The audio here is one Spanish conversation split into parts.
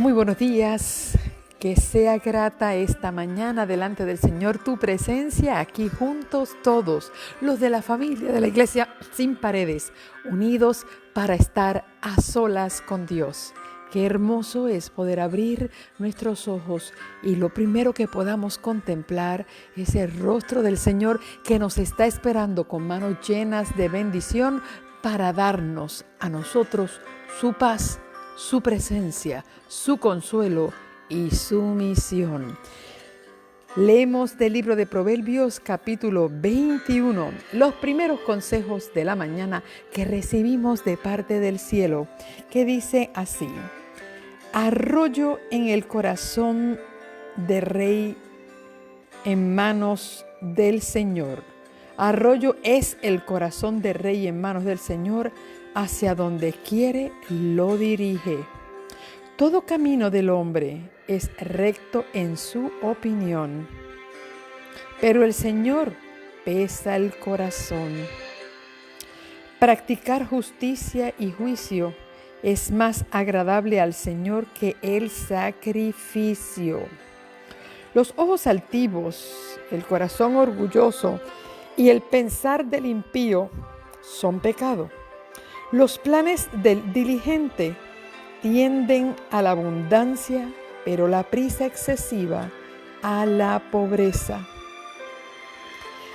Muy buenos días, que sea grata esta mañana delante del Señor tu presencia, aquí juntos todos, los de la familia de la Iglesia Sin Paredes, unidos para estar a solas con Dios. Qué hermoso es poder abrir nuestros ojos y lo primero que podamos contemplar es el rostro del Señor que nos está esperando con manos llenas de bendición para darnos a nosotros su paz, su presencia, su consuelo y su misión. Leemos del libro de Proverbios capítulo 21, los primeros consejos de la mañana que recibimos de parte del cielo, que dice así: arroyo en el corazón de rey en manos del Señor. Arroyo es el corazón de rey en manos del Señor, hacia donde quiere lo dirige. Todo camino del hombre es recto en su opinión, pero el Señor pesa el corazón. Practicar justicia y juicio es más agradable al Señor que el sacrificio. Los ojos altivos, el corazón orgulloso y el pensar del impío son pecado. Los planes del diligente tienden a la abundancia, pero la prisa excesiva a la pobreza.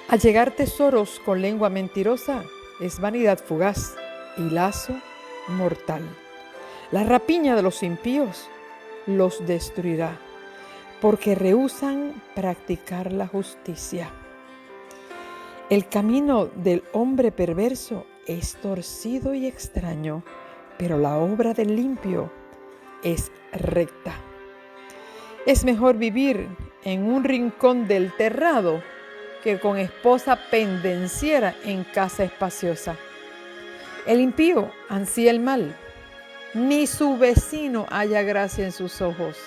Allegar tesoros con lengua mentirosa es vanidad fugaz y lazo mortal. La rapiña de los impíos los destruirá, porque rehúsan practicar la justicia. El camino del hombre perverso es torcido y extraño, pero la obra del limpio es recta. Es mejor vivir en un rincón del terrado que con esposa pendenciera en casa espaciosa. El impío ansía el mal, ni su vecino halla gracia en sus ojos.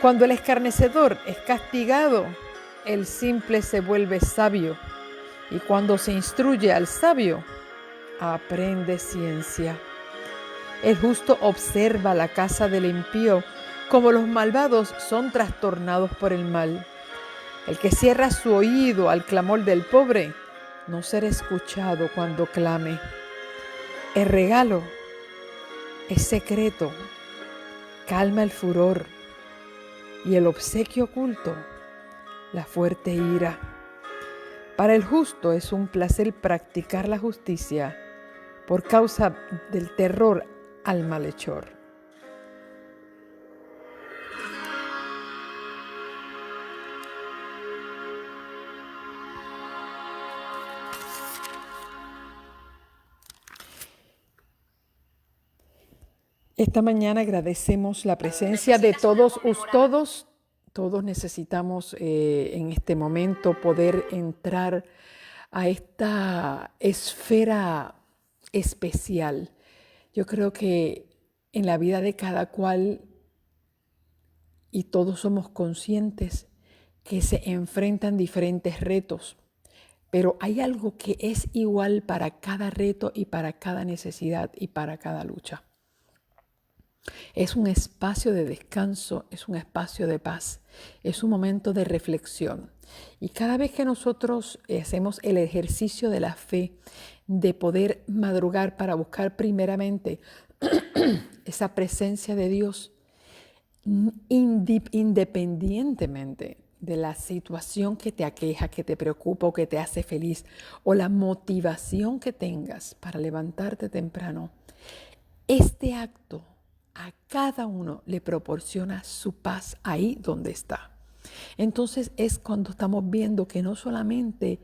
Cuando el escarnecedor es castigado, el simple se vuelve sabio, y cuando se instruye al sabio, aprende ciencia. El justo observa la casa del impío, como los malvados son trastornados por el mal. El que cierra su oído al clamor del pobre, no será escuchado cuando clame. El regalo es secreto, calma el furor, y el obsequio oculto, la fuerte ira. Para el justo es un placer practicar la justicia por causa del terror al malhechor. Esta mañana agradecemos la presencia de todos. Todos necesitamos en este momento poder entrar a esta esfera especial. Yo creo que en la vida de cada cual, y todos somos conscientes que se enfrentan diferentes retos, pero hay algo que es igual para cada reto y para cada necesidad y para cada lucha. Es un espacio de descanso, es un espacio de paz, es un momento de reflexión. Y cada vez que nosotros hacemos el ejercicio de la fe, de poder madrugar para buscar primeramente esa presencia de Dios, independientemente de la situación que te aqueja, que te preocupa o que te hace feliz, o la motivación que tengas para levantarte temprano, este acto a cada uno le proporciona su paz ahí donde está. Entonces es cuando estamos viendo que no solamente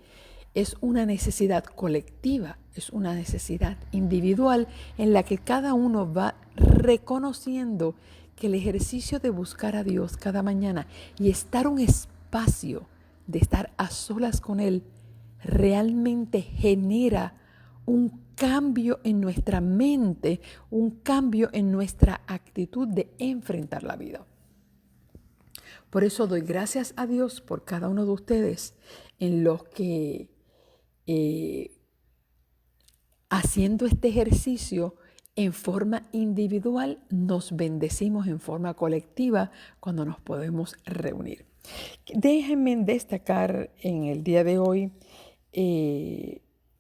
es una necesidad colectiva, es una necesidad individual en la que cada uno va reconociendo que el ejercicio de buscar a Dios cada mañana y estar un espacio de estar a solas con Él realmente genera un cambio en nuestra mente, un cambio en nuestra actitud de enfrentar la vida. Por eso doy gracias a Dios por cada uno de ustedes en los que haciendo este ejercicio en forma individual, nos bendecimos en forma colectiva cuando nos podemos reunir. Déjenme destacar en el día de hoy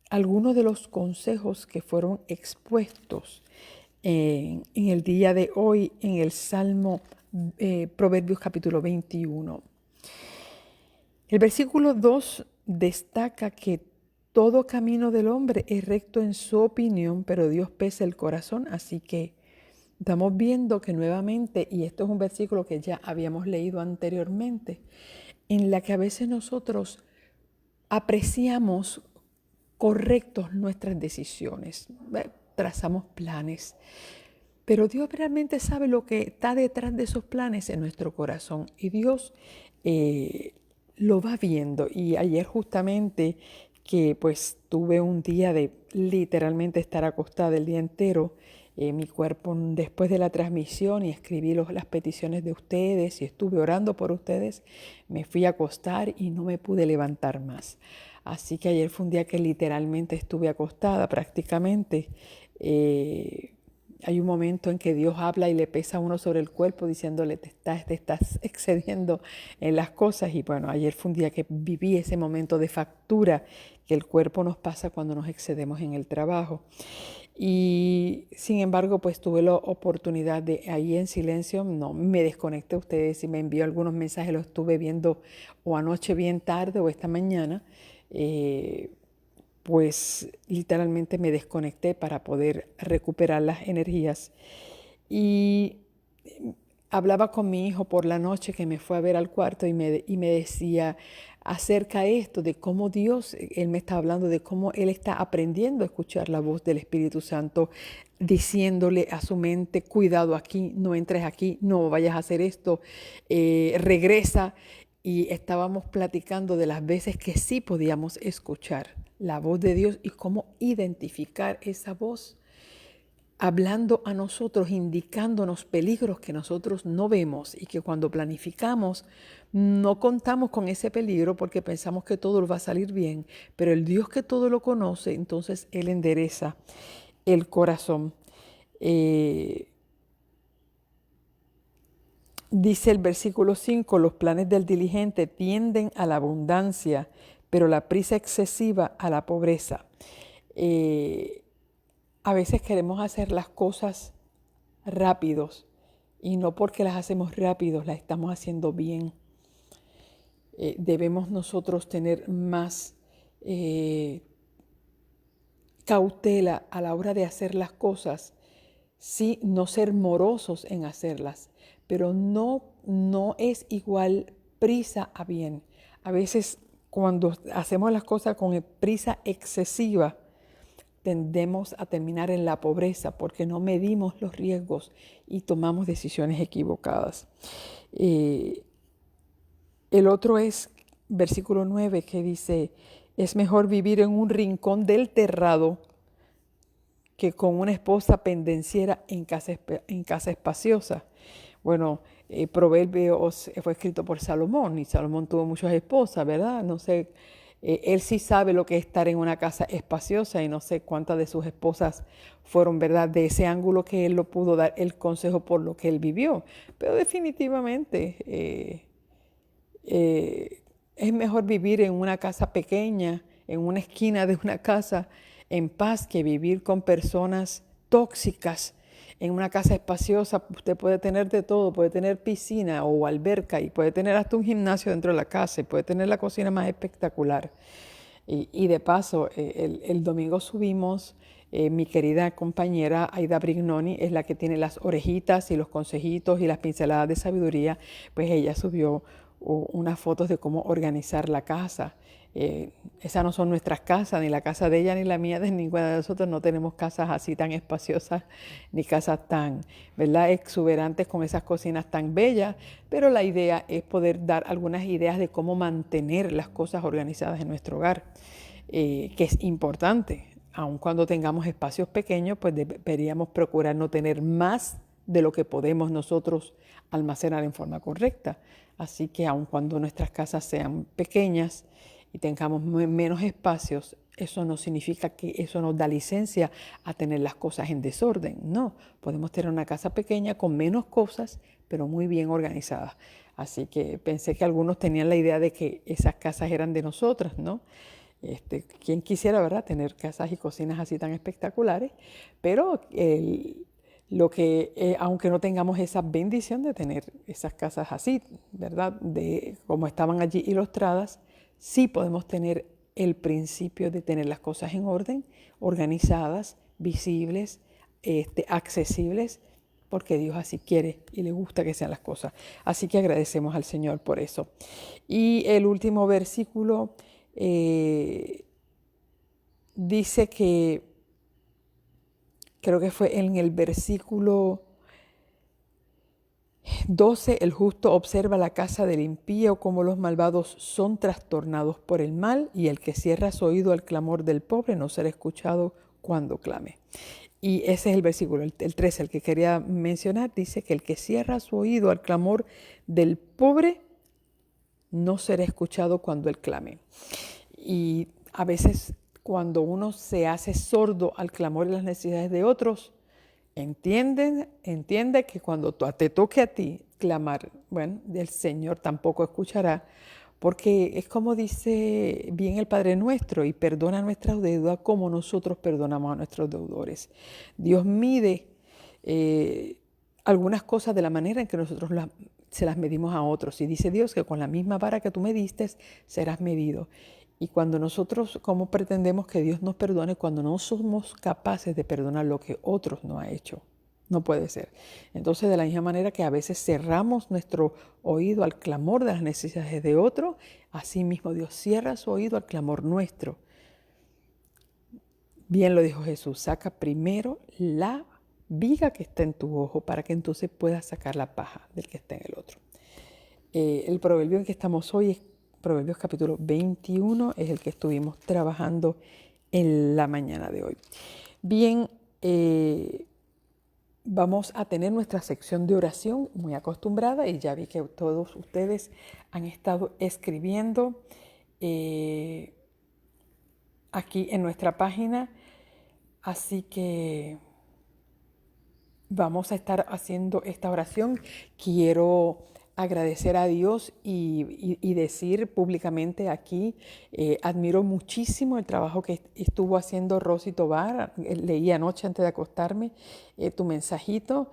algunos de los consejos que fueron expuestos en el día de hoy en el Salmo Proverbios capítulo 21. El versículo 2 destaca que todo camino del hombre es recto en su opinión, pero Dios pesa el corazón. Así que estamos viendo que nuevamente, y esto es un versículo que ya habíamos leído anteriormente, en la que a veces nosotros apreciamos correctos nuestras decisiones, trazamos planes, pero Dios realmente sabe lo que está detrás de esos planes en nuestro corazón, y Dios lo va viendo. Y ayer justamente que pues tuve un día de literalmente estar acostada el día entero, mi cuerpo después de la transmisión, y escribí las peticiones de ustedes y estuve orando por ustedes, me fui a acostar y no me pude levantar más. Así que ayer fue un día que literalmente estuve acostada prácticamente. Hay un momento en que Dios habla y le pesa a uno sobre el cuerpo diciéndole te estás excediendo en las cosas. Y bueno, ayer fue un día que viví ese momento de factura que el cuerpo nos pasa cuando nos excedemos en el trabajo. Y sin embargo, pues tuve la oportunidad de ahí en silencio, no me desconecté. Ustedes si me envió algunos mensajes, los estuve viendo o anoche bien tarde o esta mañana. Pues literalmente me desconecté para poder recuperar las energías. Y hablaba con mi hijo por la noche que me fue a ver al cuarto y me decía acerca de esto, de cómo Dios, él me está hablando de cómo él está aprendiendo a escuchar la voz del Espíritu Santo, diciéndole a su mente, cuidado aquí, no entres aquí, no vayas a hacer esto, regresa. Y estábamos platicando de las veces que sí podíamos escuchar la voz de Dios y cómo identificar esa voz hablando a nosotros, indicándonos peligros que nosotros no vemos y que cuando planificamos no contamos con ese peligro porque pensamos que todo va a salir bien, pero el Dios que todo lo conoce, entonces Él endereza el corazón. Dice el versículo 5, los planes del diligente tienden a la abundancia, pero la prisa excesiva a la pobreza. A veces queremos hacer las cosas rápidos y no porque las hacemos rápidos las estamos haciendo bien. Debemos nosotros tener más cautela a la hora de hacer las cosas, sí, no ser morosos en hacerlas, pero no es igual prisa a bien. A veces cuando hacemos las cosas con prisa excesiva, tendemos a terminar en la pobreza porque no medimos los riesgos y tomamos decisiones equivocadas. El otro es versículo 9 que dice, es mejor vivir en un rincón del terrado que con una esposa pendenciera en casa espaciosa. Bueno, Proverbios fue escrito por Salomón y Salomón tuvo muchas esposas, ¿verdad? No sé, él sí sabe lo que es estar en una casa espaciosa y no sé cuántas de sus esposas fueron, ¿verdad? De ese ángulo que él lo pudo dar el consejo por lo que él vivió. Pero definitivamente es mejor vivir en una casa pequeña, en una esquina de una casa en paz que vivir con personas tóxicas. En una casa espaciosa usted puede tener de todo, puede tener piscina o alberca y puede tener hasta un gimnasio dentro de la casa y puede tener la cocina más espectacular. Y de paso, el domingo subimos, mi querida compañera Aida Brignoni es la que tiene las orejitas y los consejitos y las pinceladas de sabiduría, pues ella subió unas fotos de cómo organizar la casa. Esas no son nuestras casas, ni la casa de ella ni la mía, de ninguna de nosotros. No tenemos casas así tan espaciosas, ni casas tan, ¿verdad?, exuberantes con esas cocinas tan bellas, pero la idea es poder dar algunas ideas de cómo mantener las cosas organizadas en nuestro hogar, que es importante. Aun cuando tengamos espacios pequeños, pues deberíamos procurar no tener más de lo que podemos nosotros almacenar en forma correcta. Así que aun cuando nuestras casas sean pequeñas y tengamos menos espacios, Eso no significa que eso nos da licencia a tener las cosas en desorden. No, podemos tener una casa pequeña con menos cosas, pero muy bien organizadas. Así que pensé que algunos tenían la idea de que esas casas eran de nosotras, ¿no? ¿Quién quisiera, verdad, tener casas y cocinas así tan espectaculares? Pero aunque no tengamos esa bendición de tener esas casas así, ¿verdad? Como estaban allí ilustradas, sí podemos tener el principio de tener las cosas en orden, organizadas, visibles, accesibles, porque Dios así quiere y le gusta que sean las cosas. Así que agradecemos al Señor por eso. Y el último versículo dice que, creo que fue en el versículo 12, el justo observa la casa del impío, como los malvados son trastornados por el mal, y el que cierra su oído al clamor del pobre no será escuchado cuando clame. Y ese es el versículo, el 13, el que quería mencionar, dice que el que cierra su oído al clamor del pobre no será escuchado cuando él clame. Y a veces cuando uno se hace sordo al clamor y las necesidades de otros, entiende que cuando te toque a ti clamar, bueno, el Señor tampoco escuchará, porque es como dice bien el Padre Nuestro, y perdona nuestras deudas como nosotros perdonamos a nuestros deudores. Dios mide algunas cosas de la manera en que nosotros se las medimos a otros. Y dice Dios que con la misma vara que tú mediste serás medido. Y cuando nosotros, ¿cómo pretendemos que Dios nos perdone cuando no somos capaces de perdonar lo que otros no han hecho? No puede ser. Entonces, de la misma manera que a veces cerramos nuestro oído al clamor de las necesidades de otro, así mismo Dios cierra su oído al clamor nuestro. Bien lo dijo Jesús, saca primero la viga que está en tu ojo para que entonces puedas sacar la paja del que está en el otro. El proverbio en que estamos hoy es Proverbios capítulo 21, es el que estuvimos trabajando en la mañana de hoy. Bien, vamos a tener nuestra sección de oración muy acostumbrada, y ya vi que todos ustedes han estado escribiendo aquí en nuestra página, así que vamos a estar haciendo esta oración. Quiero agradecer a Dios y decir públicamente aquí, admiro muchísimo el trabajo que estuvo haciendo Rosy Tobar. Leí anoche antes de acostarme tu mensajito.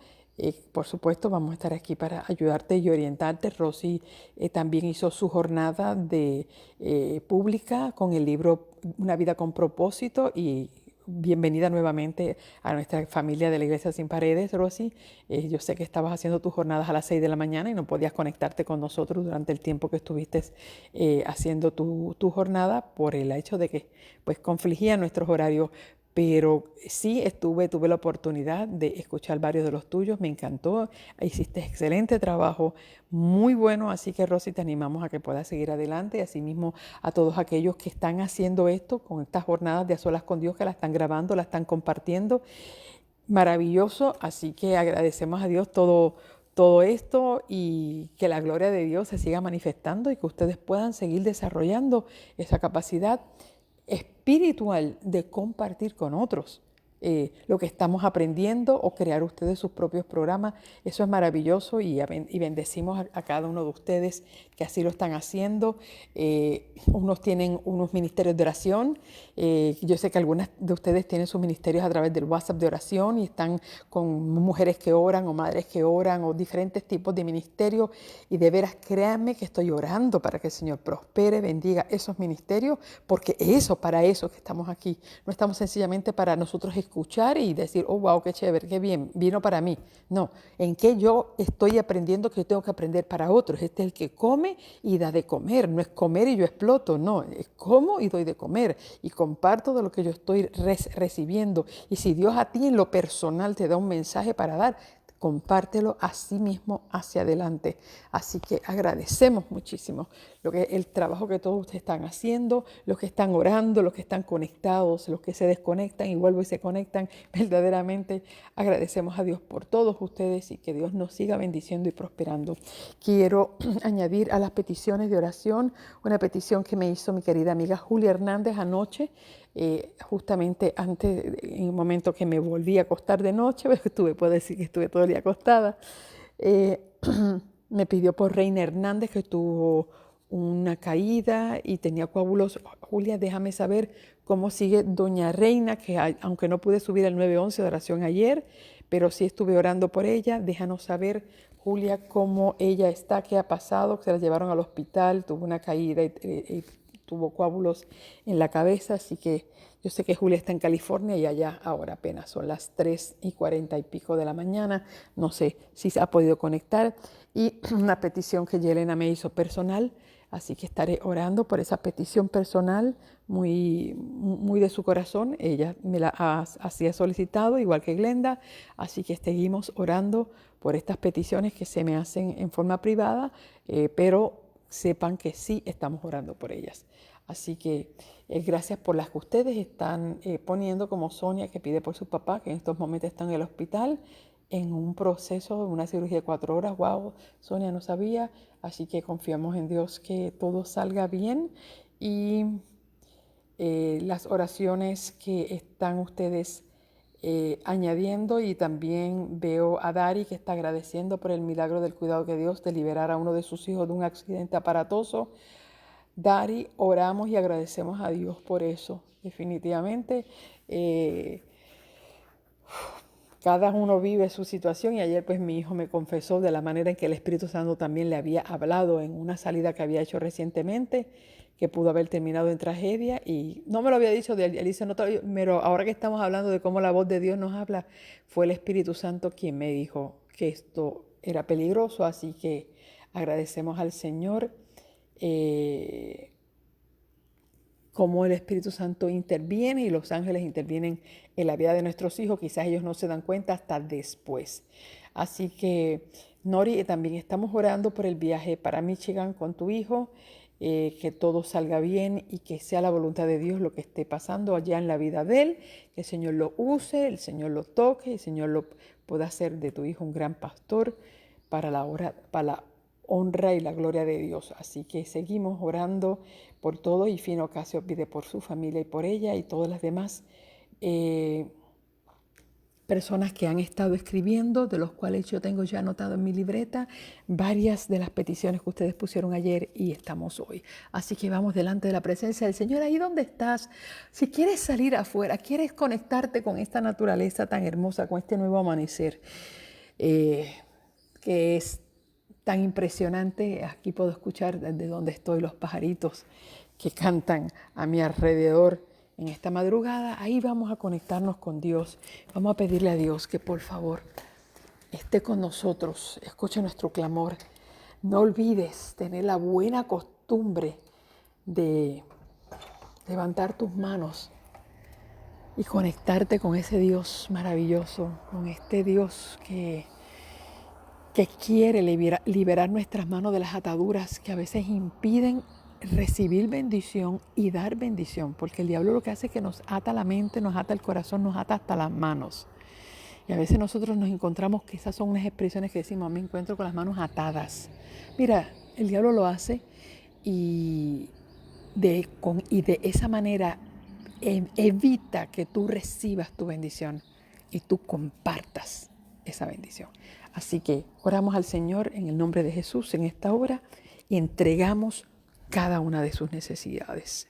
Por supuesto, vamos a estar aquí para ayudarte y orientarte. Rosy también hizo su jornada pública con el libro Una vida con propósito, y bienvenida nuevamente a nuestra familia de la Iglesia Sin Paredes, Rosy. Yo sé que estabas haciendo tus jornadas a las 6 de la mañana y no podías conectarte con nosotros durante el tiempo que estuviste haciendo tu jornada por el hecho de que pues confligían nuestros horarios. Pero sí tuve la oportunidad de escuchar varios de los tuyos, me encantó, hiciste excelente trabajo, muy bueno, así que Rosy, te animamos a que puedas seguir adelante, y asimismo a todos aquellos que están haciendo esto con estas jornadas de A Solas con Dios, que la están grabando, la están compartiendo, maravilloso, así que agradecemos a Dios todo esto, y que la gloria de Dios se siga manifestando y que ustedes puedan seguir desarrollando esa capacidad espiritual de compartir con otros lo que estamos aprendiendo, o crear ustedes sus propios programas. Eso es maravilloso, y bendecimos a cada uno de ustedes que así lo están haciendo. Unos tienen unos ministerios de oración. Yo sé que algunas de ustedes tienen sus ministerios a través del WhatsApp de oración y están con mujeres que oran o madres que oran o diferentes tipos de ministerios, y de veras créanme que estoy orando para que el Señor prospere, bendiga esos ministerios, porque para eso que estamos aquí. No estamos sencillamente para nosotros escuchar y decir, oh, wow, qué chévere, qué bien, vino para mí. No, en qué yo estoy aprendiendo que yo tengo que aprender para otros. Este es el que come y da de comer. No es comer y yo exploto, no, es como y doy de comer y comparto de lo que yo estoy recibiendo. Y si Dios a ti en lo personal te da un mensaje para dar, compártelo a sí mismo hacia adelante. Así que agradecemos muchísimo el trabajo que todos ustedes están haciendo, los que están orando, los que están conectados, los que se desconectan y vuelven y se conectan. Verdaderamente agradecemos a Dios por todos ustedes, y que Dios nos siga bendiciendo y prosperando. Quiero añadir a las peticiones de oración una petición que me hizo mi querida amiga Julia Hernández anoche. justamente antes, en el momento que me volví a acostar de noche, puedo decir que estuve todo el día acostada, me pidió por Reina Hernández, que tuvo una caída y tenía coágulos. Julia, déjame saber cómo sigue doña Reina, que aunque no pude subir el 911 de oración ayer, pero sí estuve orando por ella. Déjanos saber, Julia, cómo ella está, qué ha pasado, que se la llevaron al hospital, tuvo una caída y tuvo coágulos en la cabeza, así que yo sé que Julia está en California y allá ahora apenas son las 3:40 y pico de la mañana. No sé si se ha podido conectar. Y una petición que Yelena me hizo personal, así que estaré orando por esa petición personal muy, muy de su corazón. Ella me la así ha solicitado, igual que Glenda, así que seguimos orando por estas peticiones que se me hacen en forma privada, pero sepan que sí estamos orando por ellas. Así que gracias por las que ustedes están poniendo, como Sonia, que pide por su papá, que en estos momentos está en el hospital, en un proceso, una cirugía de 4 horas. Wow, Sonia no sabía. Así que confiamos en Dios que todo salga bien. Y las oraciones que están ustedes añadiendo, y también veo a Dari que está agradeciendo por el milagro del cuidado de Dios de liberar a uno de sus hijos de un accidente aparatoso. Dari, oramos y agradecemos a Dios por eso, definitivamente. Cada uno vive su situación, y ayer pues mi hijo me confesó de la manera en que el Espíritu Santo también le había hablado en una salida que había hecho recientemente, que pudo haber terminado en tragedia, y no me lo había dicho, él dice, no, pero ahora que estamos hablando de cómo la voz de Dios nos habla, fue el Espíritu Santo quien me dijo que esto era peligroso, así que agradecemos al Señor cómo el Espíritu Santo interviene y los ángeles intervienen en la vida de nuestros hijos. Quizás ellos no se dan cuenta hasta después. Así que, Nori, también estamos orando por el viaje para Michigan con tu hijo, que todo salga bien y que sea la voluntad de Dios lo que esté pasando allá en la vida de él, que el Señor lo use, el Señor lo toque, el Señor lo pueda hacer de tu hijo un gran pastor para la honra y la gloria de Dios. Así que seguimos orando por todo, y Fino Ocasio pide por su familia y por ella y todas las demás personas que han estado escribiendo, de los cuales yo tengo ya anotado en mi libreta varias de las peticiones que ustedes pusieron ayer y estamos hoy. Así que vamos delante de la presencia del Señor, ahí donde estás. Si quieres salir afuera, quieres conectarte con esta naturaleza tan hermosa, con este nuevo amanecer, que es tan impresionante. Aquí puedo escuchar desde donde estoy los pajaritos que cantan a mi alrededor en esta madrugada. Ahí vamos a conectarnos con Dios. Vamos a pedirle a Dios que por favor esté con nosotros, escuche nuestro clamor. No olvides tener la buena costumbre de levantar tus manos y conectarte con ese Dios maravilloso, con este Dios que quiere liberar nuestras manos de las ataduras que a veces impiden recibir bendición y dar bendición, porque el diablo lo que hace es que nos ata la mente, nos ata el corazón, nos ata hasta las manos. Y a veces nosotros nos encontramos, que esas son unas expresiones que decimos, me encuentro con las manos atadas. Mira, el diablo lo hace y de esa manera evita que tú recibas tu bendición y tú compartas esa bendición. Así que oramos al Señor en el nombre de Jesús en esta hora y entregamos cada una de sus necesidades.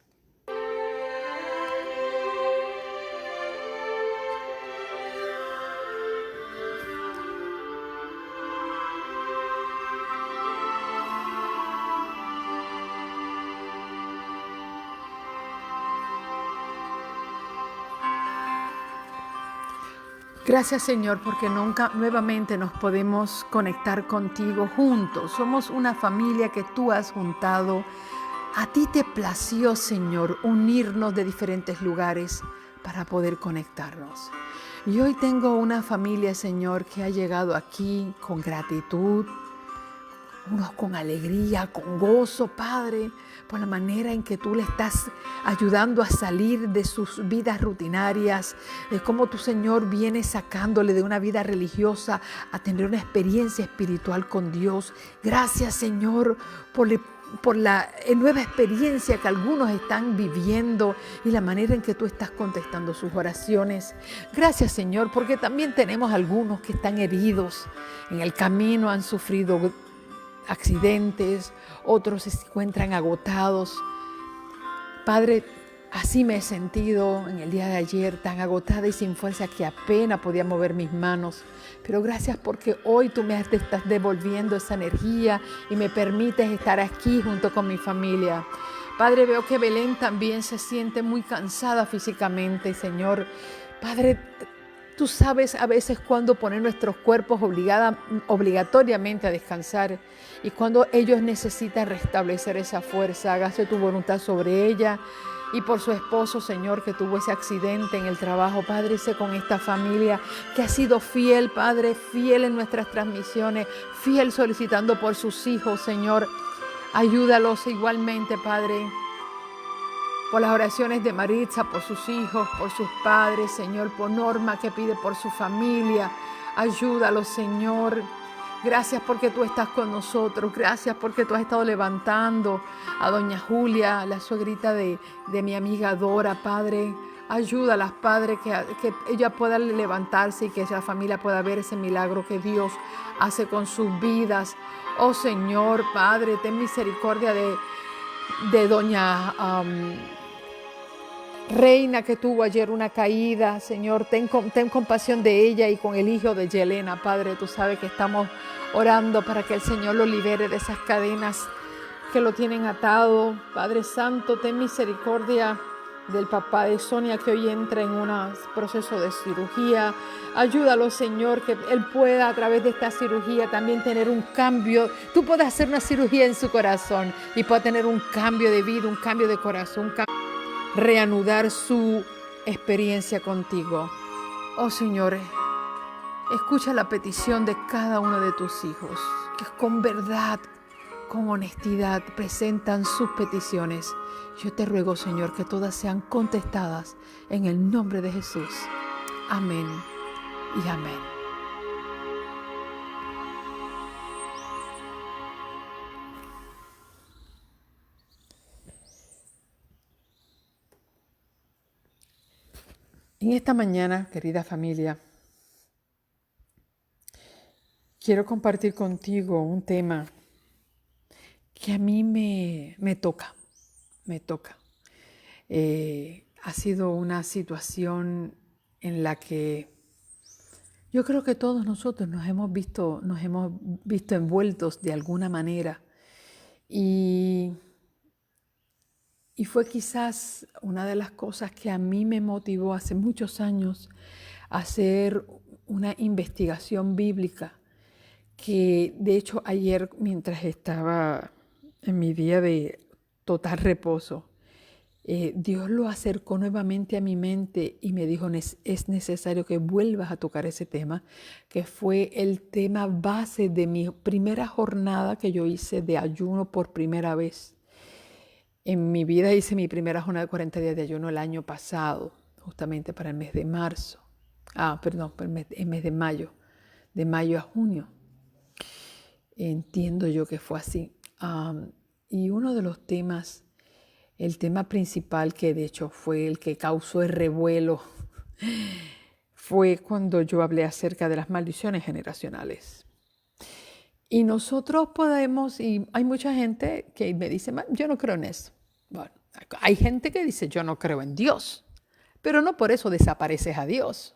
Gracias, Señor, porque nunca nuevamente nos podemos conectar contigo juntos. Somos una familia que tú has juntado. A ti te plació, Señor, unirnos de diferentes lugares para poder conectarnos. Y hoy tengo una familia, Señor, que ha llegado aquí con gratitud, unos con alegría, con gozo, Padre, por la manera en que tú le estás ayudando a salir de sus vidas rutinarias, de cómo tu Señor viene sacándole de una vida religiosa a tener una experiencia espiritual con Dios. Gracias, Señor, por por la nueva experiencia que algunos están viviendo y la manera en que tú estás contestando sus oraciones. Gracias, Señor, porque también tenemos algunos que están heridos en el camino, han sufrido accidentes, otros se encuentran agotados. Padre, así me he sentido en el día de ayer, tan agotada y sin fuerza que apenas podía mover mis manos. Pero gracias porque hoy tú me estás devolviendo esa energía y me permites estar aquí junto con mi familia. Padre, veo que Belén también se siente muy cansada físicamente, Señor. Padre, tú sabes a veces cuándo poner nuestros cuerpos obligatoriamente a descansar y cuando ellos necesitan restablecer esa fuerza. Hágase tu voluntad sobre ella y por su esposo, Señor, que tuvo ese accidente en el trabajo. Padre, sé con esta familia que ha sido fiel, Padre, fiel en nuestras transmisiones, fiel solicitando por sus hijos, Señor. Ayúdalos igualmente, Padre, por las oraciones de Maritza, por sus hijos, por sus padres, Señor, por Norma que pide por su familia. Ayúdalos, Señor. Gracias porque tú estás con nosotros. Gracias porque tú has estado levantando a doña Julia, la suegrita de mi amiga Dora, Padre. Ayúdalas, Padre, que ella pueda levantarse y que esa familia pueda ver ese milagro que Dios hace con sus vidas. Oh, Señor, Padre, ten misericordia de doña Reina, que tuvo ayer una caída. Señor, ten compasión de ella y con el hijo de Yelena. Padre, tú sabes que estamos orando para que el Señor lo libere de esas cadenas que lo tienen atado. Padre Santo, ten misericordia del papá de Sonia, que hoy entra en un proceso de cirugía. Ayúdalo, Señor, que él pueda a través de esta cirugía también tener un cambio. Tú puedes hacer una cirugía en su corazón y pueda tener un cambio de vida, un cambio de corazón, reanudar su experiencia contigo. Oh, Señor, escucha la petición de cada uno de tus hijos, que con verdad, con honestidad presentan sus peticiones. Yo te ruego, Señor, que todas sean contestadas en el nombre de Jesús. Amén y amén. En esta mañana, querida familia, quiero compartir contigo un tema que a mí me toca. Ha sido una situación en la que yo creo que todos nosotros nos hemos visto envueltos de alguna manera. Y fue quizás una de las cosas que a mí me motivó hace muchos años a hacer una investigación bíblica, que de hecho ayer, mientras estaba en mi día de total reposo, Dios lo acercó nuevamente a mi mente y me dijo, es necesario que vuelvas a tocar ese tema, que fue el tema base de mi primera jornada que yo hice de ayuno por primera vez. En mi vida hice mi primera jornada de 40 días de ayuno el año pasado, justamente para el mes de marzo. El mes de mayo a junio. Entiendo yo que fue así. Y uno de los temas, el tema principal, que de hecho fue el que causó el revuelo, fue cuando yo hablé acerca de las maldiciones generacionales. Y nosotros podemos, y hay mucha gente que me dice, yo no creo en eso. Bueno, hay gente que dice, yo no creo en Dios, pero no por eso desapareces a Dios.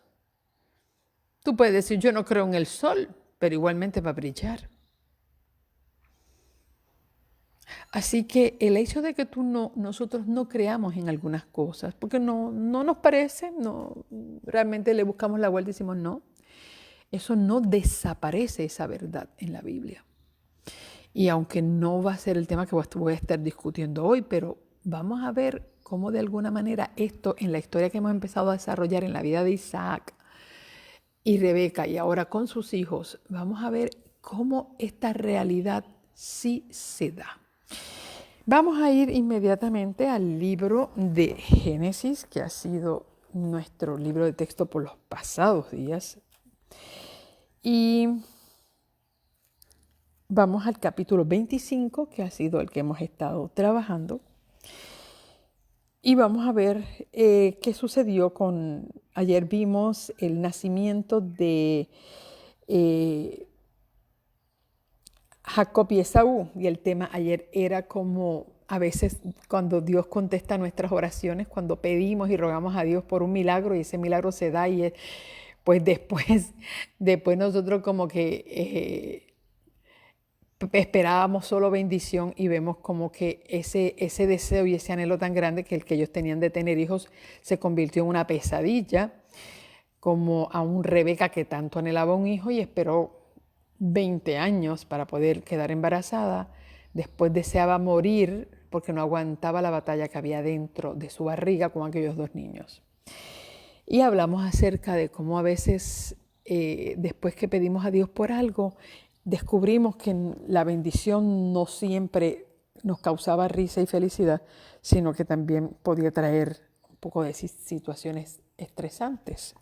Tú puedes decir, yo no creo en el sol, pero igualmente va a brillar. Así que el hecho de que nosotros no creamos en algunas cosas, porque no nos parece, realmente le buscamos la vuelta y decimos no, eso no desaparece esa verdad en la Biblia. Y aunque no va a ser el tema que voy a estar discutiendo hoy, pero vamos a ver cómo de alguna manera esto, en la historia que hemos empezado a desarrollar en la vida de Isaac y Rebeca y ahora con sus hijos, vamos a ver cómo esta realidad sí se da. Vamos a ir inmediatamente al libro de Génesis, que ha sido nuestro libro de texto por los pasados días. Y vamos al capítulo 25, que ha sido el que hemos estado trabajando. Y vamos a ver qué sucedió con... Ayer vimos el nacimiento de Jacob y Esaú. Y el tema ayer era como a veces cuando Dios contesta nuestras oraciones, cuando pedimos y rogamos a Dios por un milagro y ese milagro se da y pues después nosotros como que esperábamos solo bendición y vemos como que ese deseo y ese anhelo tan grande que el que ellos tenían de tener hijos se convirtió en una pesadilla, como a un Rebeca que tanto anhelaba un hijo y esperó 20 años para poder quedar embarazada. Después deseaba morir porque no aguantaba la batalla que había dentro de su barriga con aquellos dos niños. Y hablamos acerca de cómo a veces después que pedimos a Dios por algo, descubrimos que la bendición no siempre nos causaba risa y felicidad, sino que también podía traer un poco de situaciones estresantes.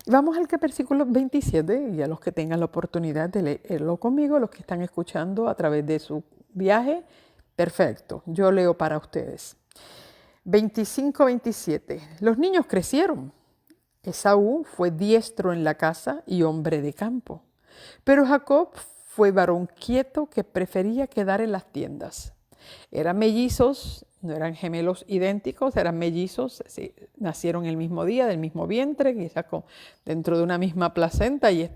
Vamos al versículo 27, y a los que tengan la oportunidad de leerlo conmigo, los que están escuchando a través de su viaje, perfecto, yo leo para ustedes. 25-27. Los niños crecieron. Esaú fue diestro en la casa y hombre de campo. Pero Jacob fue varón quieto que prefería quedar en las tiendas. Eran mellizos, no eran gemelos idénticos, eran mellizos, sí, nacieron el mismo día, del mismo vientre, quizás dentro de una misma placenta, y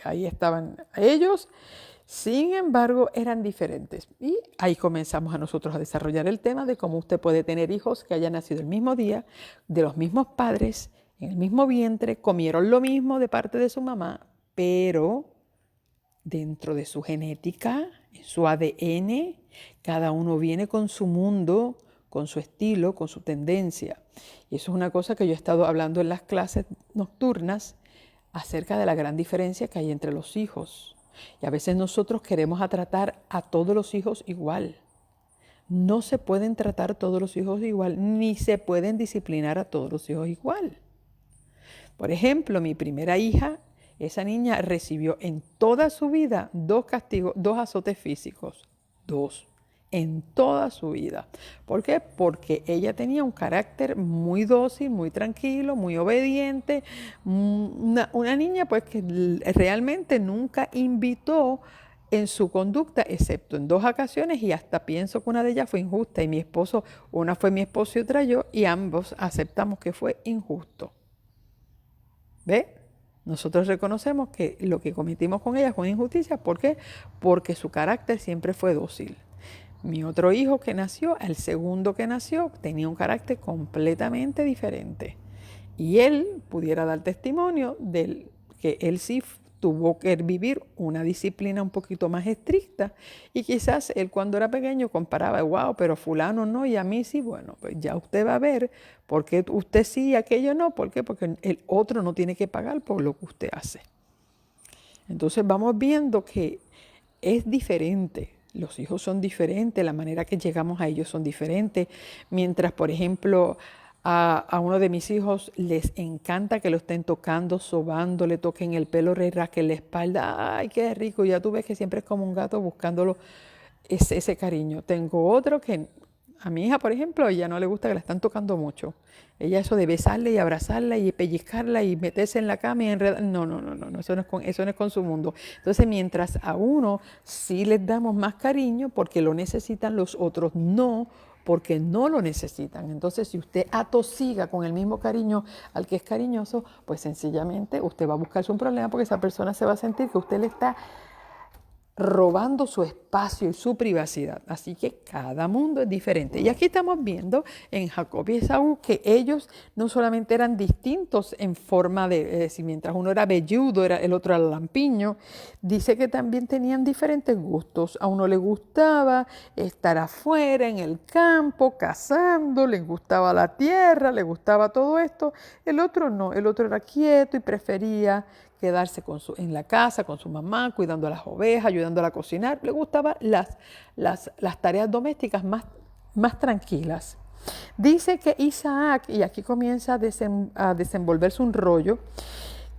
ahí estaban ellos. Sin embargo, eran diferentes. Y ahí comenzamos a nosotros a desarrollar el tema de cómo usted puede tener hijos que hayan nacido el mismo día, de los mismos padres, en el mismo vientre, comieron lo mismo de parte de su mamá, pero dentro de su genética, en su ADN, cada uno viene con su mundo, con su estilo, con su tendencia. Y eso es una cosa que yo he estado hablando en las clases nocturnas acerca de la gran diferencia que hay entre los hijos. Y a veces nosotros queremos tratar a todos los hijos igual. No se pueden tratar todos los hijos igual, ni se pueden disciplinar a todos los hijos igual. Por ejemplo, mi primera hija, esa niña recibió en toda su vida 2 castigos, 2 azotes físicos. 2. En toda su vida. ¿Por qué? Porque ella tenía un carácter muy dócil, muy tranquilo, muy obediente. Una niña pues que realmente nunca invitó en su conducta, excepto en 2 ocasiones, y hasta pienso que una de ellas fue injusta. Y una fue mi esposo y otra yo, y ambos aceptamos que fue injusto. ¿Ve? Nosotros reconocemos que lo que cometimos con ella fue una injusticia. ¿Por qué? Porque su carácter siempre fue dócil. Mi otro hijo que nació, el segundo que nació, tenía un carácter completamente diferente. Y él pudiera dar testimonio de que él sí tuvo que vivir una disciplina un poquito más estricta. Y quizás él cuando era pequeño comparaba, wow, pero fulano no y a mí sí. Bueno, pues ya usted va a ver por qué usted sí y aquello no. ¿Por qué? Porque el otro no tiene que pagar por lo que usted hace. Entonces vamos viendo que es diferente. Los hijos son diferentes, la manera que llegamos a ellos son diferentes. Mientras, por ejemplo, a uno de mis hijos les encanta que lo estén tocando, sobando, le toquen el pelo, le rasquen la espalda. ¡Ay, qué rico! Ya tú ves que siempre es como un gato buscándolo ese cariño. Tengo otro que a mi hija, por ejemplo, a ella no le gusta que la están tocando mucho. Ella eso de besarla y abrazarla y pellizcarla y meterse en la cama y enredar. No, eso no es con su mundo. Entonces, mientras a uno sí les damos más cariño porque lo necesitan, los otros no, porque no lo necesitan. Entonces, si usted atosiga con el mismo cariño al que es cariñoso, pues sencillamente usted va a buscarse un problema porque esa persona se va a sentir que usted le está robando su espacio y su privacidad. Así que cada mundo es diferente. Y aquí estamos viendo en Jacob y Esaú que ellos no solamente eran distintos en forma de, si mientras uno era velludo, el otro era lampiño, dice que también tenían diferentes gustos. A uno le gustaba estar afuera, en el campo, cazando, le gustaba la tierra, le gustaba todo esto. El otro no, el otro era quieto y prefería quedarse en la casa con su mamá, cuidando a las ovejas, ayudándola a cocinar. Le gustaban las tareas domésticas más tranquilas. Dice que Isaac, y aquí comienza a desenvolverse un rollo,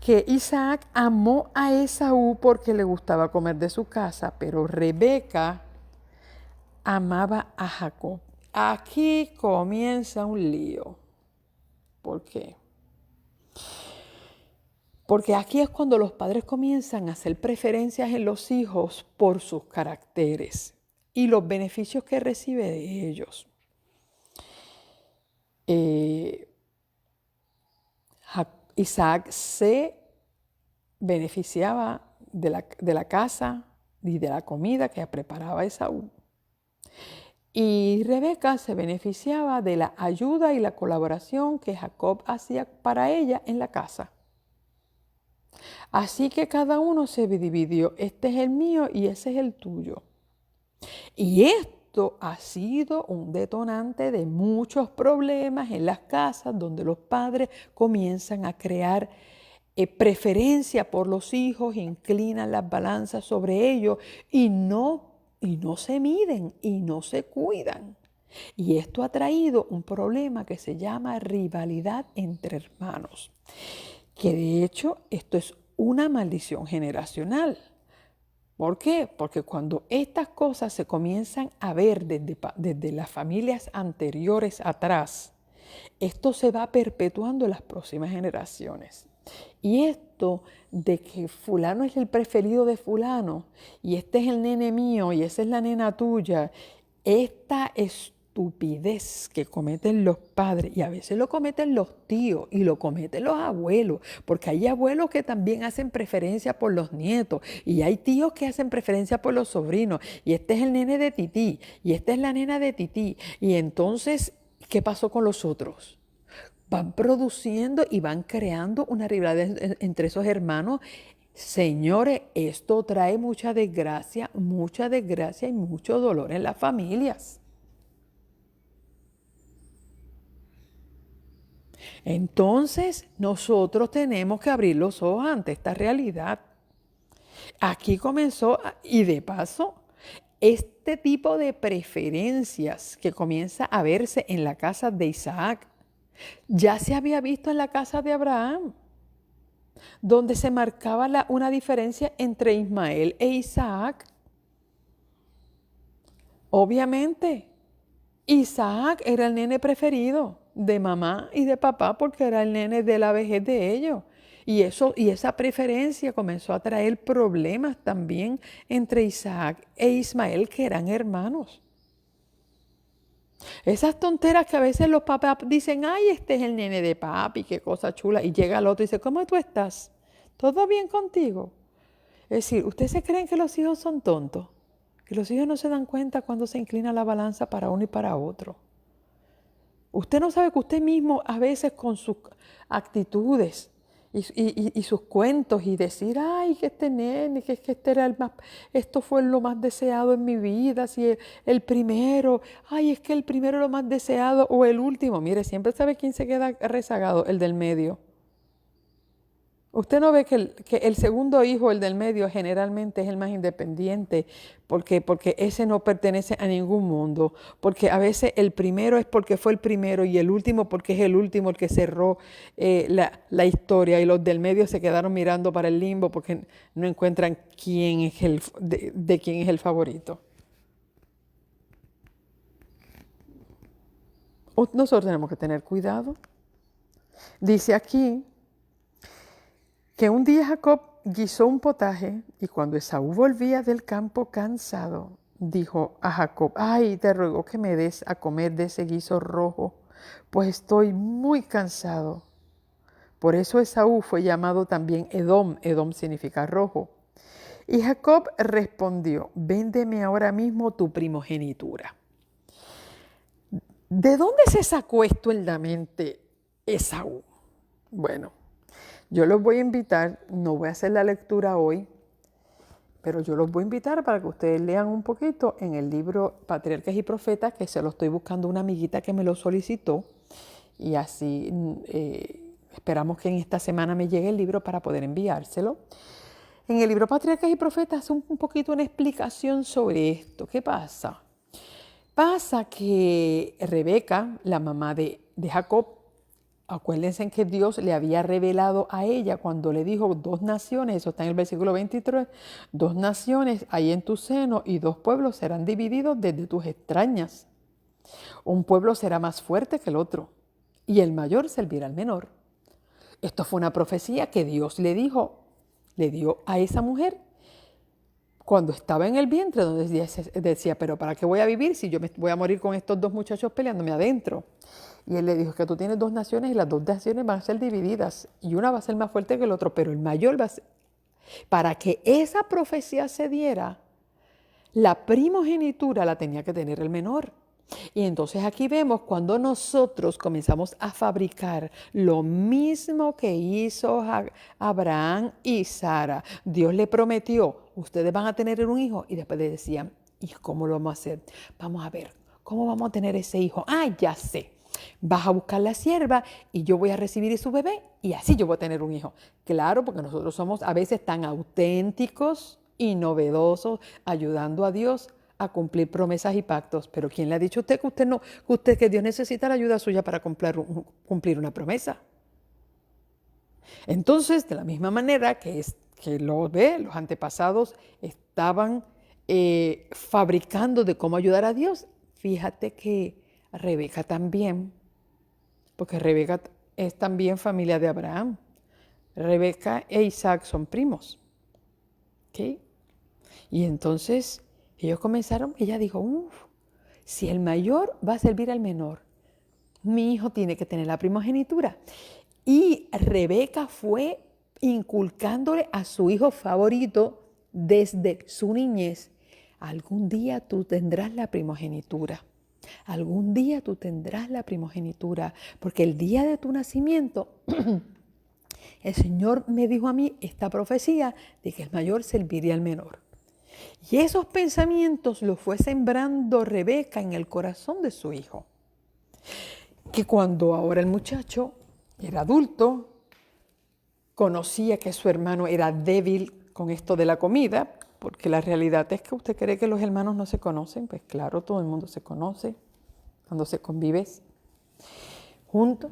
que Isaac amó a Esaú porque le gustaba comer de su casa, pero Rebeca amaba a Jacob. Aquí comienza un lío. ¿Por qué? Porque aquí es cuando los padres comienzan a hacer preferencias en los hijos por sus caracteres y los beneficios que recibe de ellos. Isaac se beneficiaba de la casa y de la comida que preparaba Esaú. Y Rebeca se beneficiaba de la ayuda y la colaboración que Jacob hacía para ella en la casa. Así que cada uno se dividió, este es el mío y ese es el tuyo. Y esto ha sido un detonante de muchos problemas en las casas donde los padres comienzan a crear preferencia por los hijos, inclinan las balanzas sobre ellos y no se miden y no se cuidan. Y esto ha traído un problema que se llama rivalidad entre hermanos, que de hecho esto es una maldición generacional. ¿Por qué? Porque cuando estas cosas se comienzan a ver desde las familias anteriores atrás, esto se va perpetuando en las próximas generaciones. Y esto de que fulano es el preferido de fulano y este es el nene mío y esa es la nena tuya, esta estupidez que cometen los padres y a veces lo cometen los tíos y lo cometen los abuelos, porque hay abuelos que también hacen preferencia por los nietos y hay tíos que hacen preferencia por los sobrinos y este es el nene de tití y esta es la nena de tití y entonces, ¿qué pasó con los otros? Van produciendo y van creando una rivalidad entre esos hermanos. Señores, esto trae mucha desgracia y mucho dolor en las familias. Entonces, nosotros tenemos que abrir los ojos ante esta realidad. Aquí comenzó, y de paso, este tipo de preferencias que comienza a verse en la casa de Isaac, ya se había visto en la casa de Abraham, donde se marcaba una diferencia entre Ismael e Isaac. Obviamente, Isaac era el nene preferido de mamá y de papá porque era el nene de la vejez de ellos. Y esa preferencia comenzó a traer problemas también entre Isaac e Ismael, que eran hermanos. Esas tonteras que a veces los papás dicen, ay, este es el nene de papi, qué cosa chula. Y llega el otro y dice, ¿cómo tú estás? ¿Todo bien contigo? Es decir, ¿ustedes se creen que los hijos son tontos? Que los hijos no se dan cuenta cuando se inclina la balanza para uno y para otro. Usted no sabe que usted mismo a veces con sus actitudes y sus cuentos y decir, ay, que este nene, que este era esto fue lo más deseado en mi vida, si el primero, ay, es que el primero es lo más deseado o el último. Mire, siempre sabe quién se queda rezagado, el del medio. Usted no ve que el segundo hijo, el del medio, generalmente es el más independiente porque ese no pertenece a ningún mundo. Porque a veces el primero es porque fue el primero y el último porque es el último el que cerró la historia. Y los del medio se quedaron mirando para el limbo porque no encuentran quién es de quién es el favorito. Nosotros tenemos que tener cuidado. Dice aquí que un día Jacob guisó un potaje y cuando Esaú volvía del campo cansado, dijo a Jacob, ay, te ruego que me des a comer de ese guiso rojo, pues estoy muy cansado. Por eso Esaú fue llamado también Edom. Edom significa rojo. Y Jacob respondió, véndeme ahora mismo tu primogenitura. ¿De dónde se sacó esto en la mente Esaú? Bueno, yo los voy a invitar, no voy a hacer la lectura hoy, pero yo los voy a invitar para que ustedes lean un poquito en el libro Patriarcas y Profetas, que se lo estoy buscando una amiguita que me lo solicitó, y así esperamos que en esta semana me llegue el libro para poder enviárselo. En el libro Patriarcas y Profetas hace un poquito una explicación sobre esto. ¿Qué pasa? Pasa que Rebeca, la mamá de Jacob, Acuérdense que Dios le había revelado a ella cuando le dijo 2 naciones, eso está en el versículo 23, 2 naciones hay en tu seno y 2 pueblos serán divididos desde tus extrañas. Un pueblo será más fuerte que el otro y el mayor servirá al menor. Esto fue una profecía que Dios le dio a esa mujer cuando estaba en el vientre, donde decía, pero ¿para qué voy a vivir si yo me voy a morir con estos 2 muchachos peleándome adentro? Y él le dijo que tú tienes 2 naciones y las 2 naciones van a ser divididas y una va a ser más fuerte que el otro, pero el mayor va a ser. Para que esa profecía se diera, la primogenitura la tenía que tener el menor. Y entonces aquí vemos cuando nosotros comenzamos a fabricar lo mismo que hizo Abraham y Sara. Dios le prometió, ustedes van a tener un hijo, y después le decían, ¿y cómo lo vamos a hacer? Vamos a ver, ¿cómo vamos a tener ese hijo? Ah, ya sé. Vas a buscar la sierva y yo voy a recibir su bebé y así yo voy a tener un hijo. Claro, porque nosotros somos a veces tan auténticos y novedosos, ayudando a Dios a cumplir promesas y pactos. Pero ¿quién le ha dicho a usted que Dios necesita la ayuda suya para cumplir una promesa? Entonces, de la misma manera que los antepasados estaban fabricando de cómo ayudar a Dios, fíjate que Rebeca también, porque Rebeca es también familia de Abraham. Rebeca e Isaac son primos. ¿Okay? Y entonces ella dijo, si el mayor va a servir al menor, mi hijo tiene que tener la primogenitura. Y Rebeca fue inculcándole a su hijo favorito desde su niñez, algún día tú tendrás la primogenitura. Algún día tú tendrás la primogenitura, porque el día de tu nacimiento, el Señor me dijo a mí esta profecía de que el mayor serviría al menor. Y esos pensamientos los fue sembrando Rebeca en el corazón de su hijo. Que cuando ahora el muchacho era adulto, conocía que su hermano era débil con esto de la comida, porque la realidad es que usted cree que los hermanos no se conocen. Pues claro, todo el mundo se conoce cuando se convive juntos.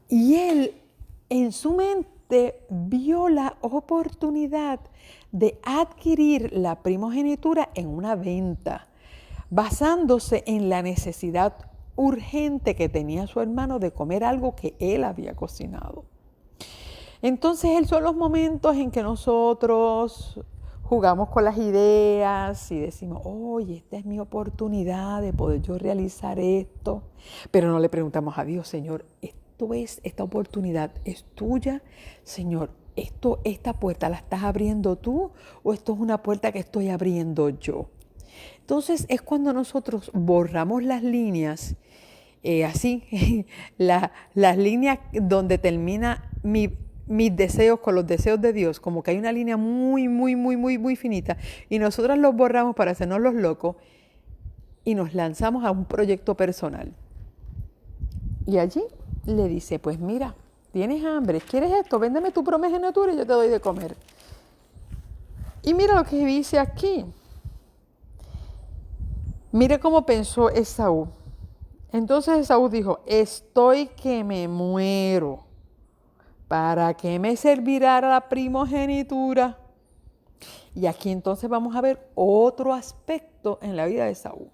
Y él en su mente vio la oportunidad de adquirir la primogenitura en una venta, basándose en la necesidad urgente que tenía su hermano de comer algo que él había cocinado. Entonces, son los momentos en que nosotros jugamos con las ideas y decimos, oye, esta es mi oportunidad de poder yo realizar esto. Pero no le preguntamos a Dios, Señor, esta oportunidad es tuya, Señor, esta puerta la estás abriendo tú o esto es una puerta que estoy abriendo yo. Entonces es cuando nosotros borramos las líneas, las líneas donde termina mis deseos con los deseos de Dios, como que hay una línea muy, muy, muy, muy, muy finita, y nosotros los borramos para hacernos los locos y nos lanzamos a un proyecto personal. Y allí le dice, pues mira, tienes hambre, ¿quieres esto? Véndeme tu primogenitura y yo te doy de comer. Y mira lo que dice aquí. Mire cómo pensó Esaú. Entonces Esaú dijo, estoy que me muero. ¿Para qué me servirá la primogenitura? Y aquí entonces vamos a ver otro aspecto en la vida de Esaú.